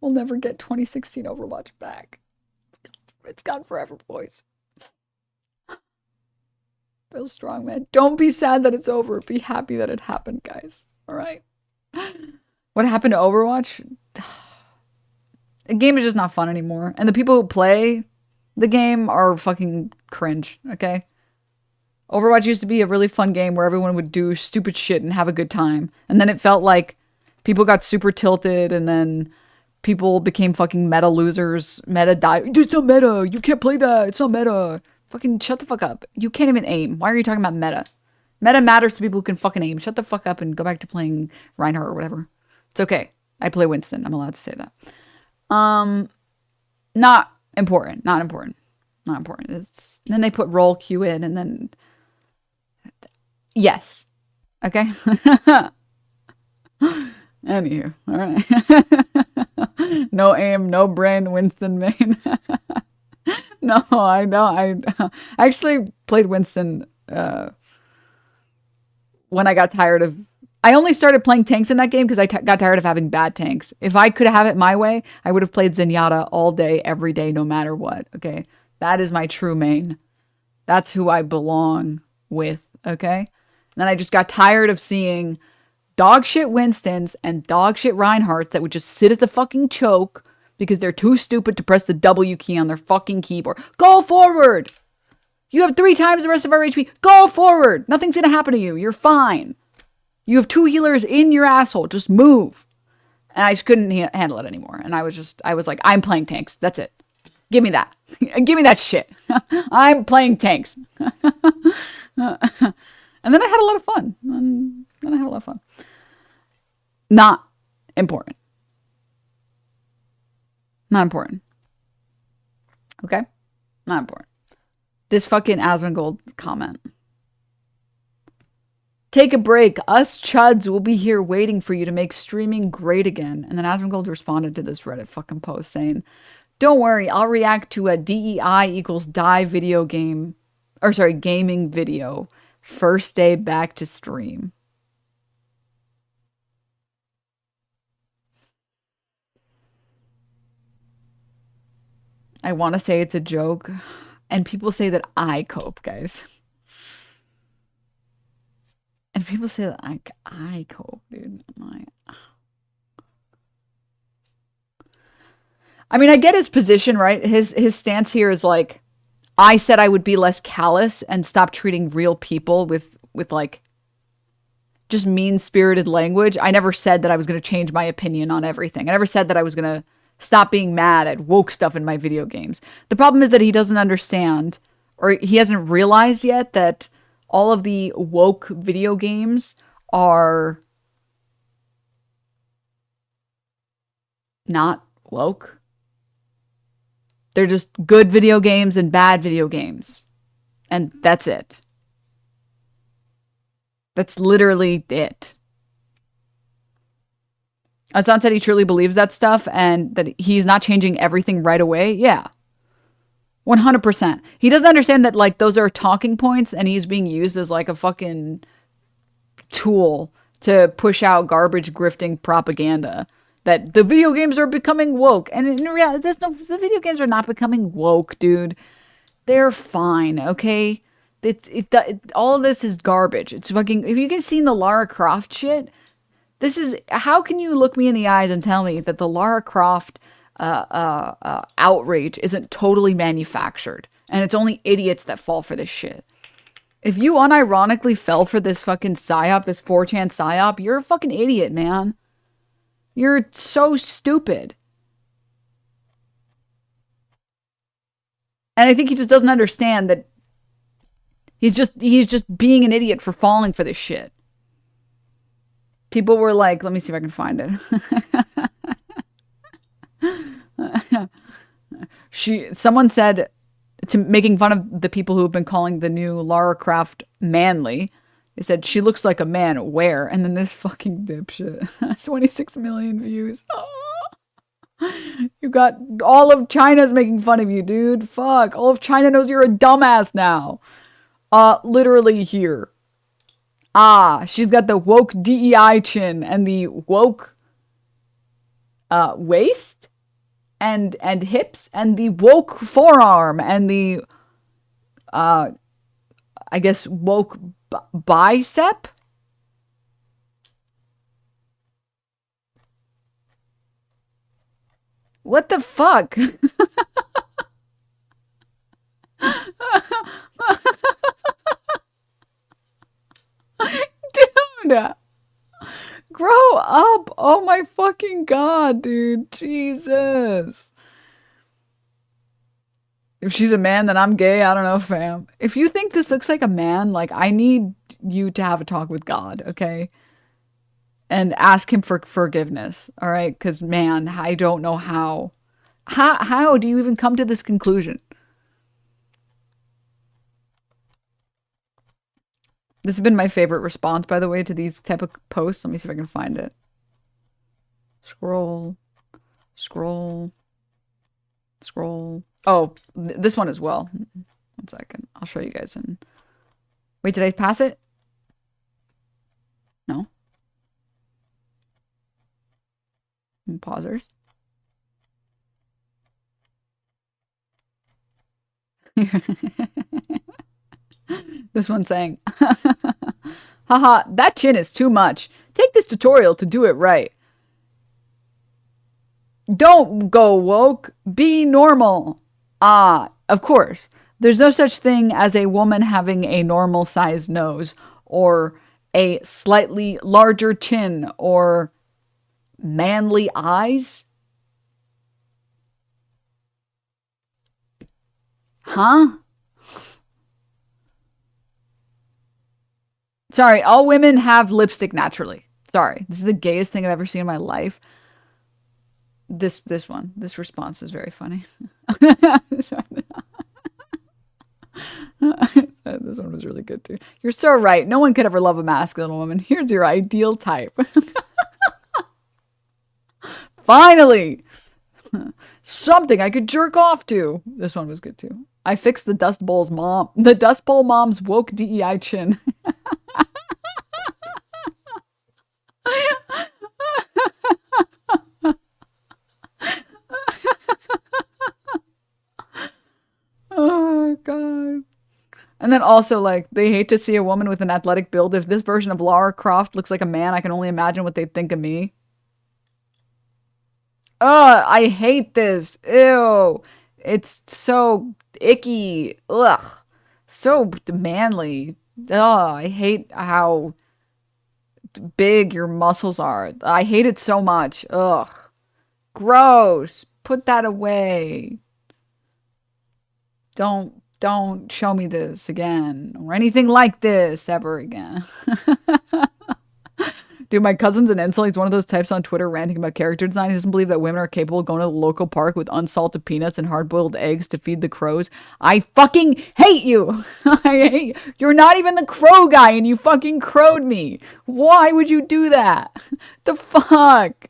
We'll never get 2016 Overwatch back. It's gone forever, boys. Feel strong, man. Don't be sad that it's over. Be happy that it happened, guys. All right? What happened to Overwatch? The game is just not fun anymore. And the people who play the game are fucking cringe, okay? Overwatch used to be a really fun game where everyone would do stupid shit and have a good time. And then it felt like people got super tilted and then people became fucking meta losers. Meta died. It's not meta. You can't play that. It's not meta. Fucking shut the fuck up. You can't even aim. Why are you talking about meta? Meta matters to people who can fucking aim. Shut the fuck up and go back to playing Reinhardt or whatever. It's okay. I play Winston. I'm allowed to say that. Not important. Not important. Not important. Then they put role queue in and then... Yes. Okay? Anywho. All right. No aim, no brain, Winston main. No, I don't. I actually played Winston when I got tired of... I only started playing tanks in that game because I got tired of having bad tanks. If I could have it my way, I would have played Zenyatta all day, every day, no matter what. Okay? That is my true main. That's who I belong with. Okay? And then I just got tired of seeing dog shit Winstons and dog shit Reinhardts that would just sit at the fucking choke because they're too stupid to press the W key on their fucking keyboard. Go forward! You have 3 times the rest of our HP. Go forward! Nothing's gonna happen to you. You're fine. You have 2 healers in your asshole. Just move. And I just couldn't handle it anymore. And I was like, I'm playing tanks. That's it. Give me that. Give me that shit. I'm playing tanks. And then I had a lot of fun. Not important. Not important. Okay? Not important. This fucking Asmongold comment. Take a break. Us chuds will be here waiting for you to make streaming great again. And then Asmongold responded to this Reddit fucking post saying, don't worry, I'll react to a DEI equals die video game, or sorry, gaming video. First day back to stream. I want to say it's a joke, and people say that I cope, guys. And people say that I cope, dude. I mean, I get his position, right? His stance here is like, I said I would be less callous and stop treating real people with like just mean-spirited language. I never said that I was going to change my opinion on everything. I never said that I was going to stop being mad at woke stuff in my video games. The problem is that he doesn't understand, or he hasn't realized yet, that all of the woke video games are not woke. They're just good video games and bad video games. And that's it. That's literally it. Azan said he truly believes that stuff and that he's not changing everything right away. Yeah. 100%. He doesn't understand that, like, those are talking points and he's being used as, like, a fucking tool to push out garbage grifting propaganda. That the video games are becoming woke. And in reality, the video games are not becoming woke, dude. They're fine, okay? All of this is garbage. It's fucking... If you can see the Lara Croft shit... This is, how can you look me in the eyes and tell me that the Lara Croft outrage isn't totally manufactured and it's only idiots that fall for this shit? If you unironically fell for this fucking psyop, this 4chan psyop, you're a fucking idiot, man. You're so stupid. And I think he just doesn't understand that he's just being an idiot for falling for this shit. People were like, let me see if I can find it. Someone said, making fun of the people who have been calling the new Lara Croft manly, they said, she looks like a man. Where? And then this fucking dipshit. 26 million views. Oh. You got all of China's making fun of you, dude. Fuck. All of China knows you're a dumbass now. Literally here. She's got the woke DEI chin and the woke waist and hips and the woke forearm and the I guess woke bicep. What the fuck? Dude, grow up. Oh my fucking god, dude. Jesus. If she's a man, then I'm gay. I don't know, fam. If you think this looks like a man, like, I need you to have a talk with God, okay? And ask him for forgiveness, all right? Because, man, I don't know how. How do you even come to this conclusion? This has been my favorite response, by the way, to these type of posts. Let me see if I can find it. Scroll. Oh, this one as well. 1 second. I'll show you guys. Wait, did I pass it? No. Pausers. This one's saying, haha, that chin is too much. Take this tutorial to do it right. Don't go woke. Be normal. Of course. There's no such thing as a woman having a normal sized nose or a slightly larger chin or manly eyes. Huh? Sorry, all women have lipstick naturally. Sorry, this is the gayest thing I've ever seen in my life. This response is very funny. This one was really good too. You're so right. No one could ever love a masculine woman. Here's your ideal type. Finally! Something I could jerk off to. This one was good too. I fixed the Dust Bowl mom's woke DEI chin. Oh, God. And then also, like, they hate to see a woman with an athletic build. If this version of Lara Croft looks like a man, I can only imagine what they'd think of me. Ugh, I hate this. Ew. It's so icky. Ugh. So manly. Ugh, I hate how big your muscles are. I hate it so much. Ugh. Gross. Put that away. Don't show me this again or anything like this ever again. Dude, my cousin's an incel. He's one of those types on Twitter ranting about character design. He doesn't believe that women are capable of going to the local park with unsalted peanuts and hard-boiled eggs to feed the crows. I fucking hate you. I hate you. You're not even the crow guy and you fucking crowed me. Why would you do that? The fuck?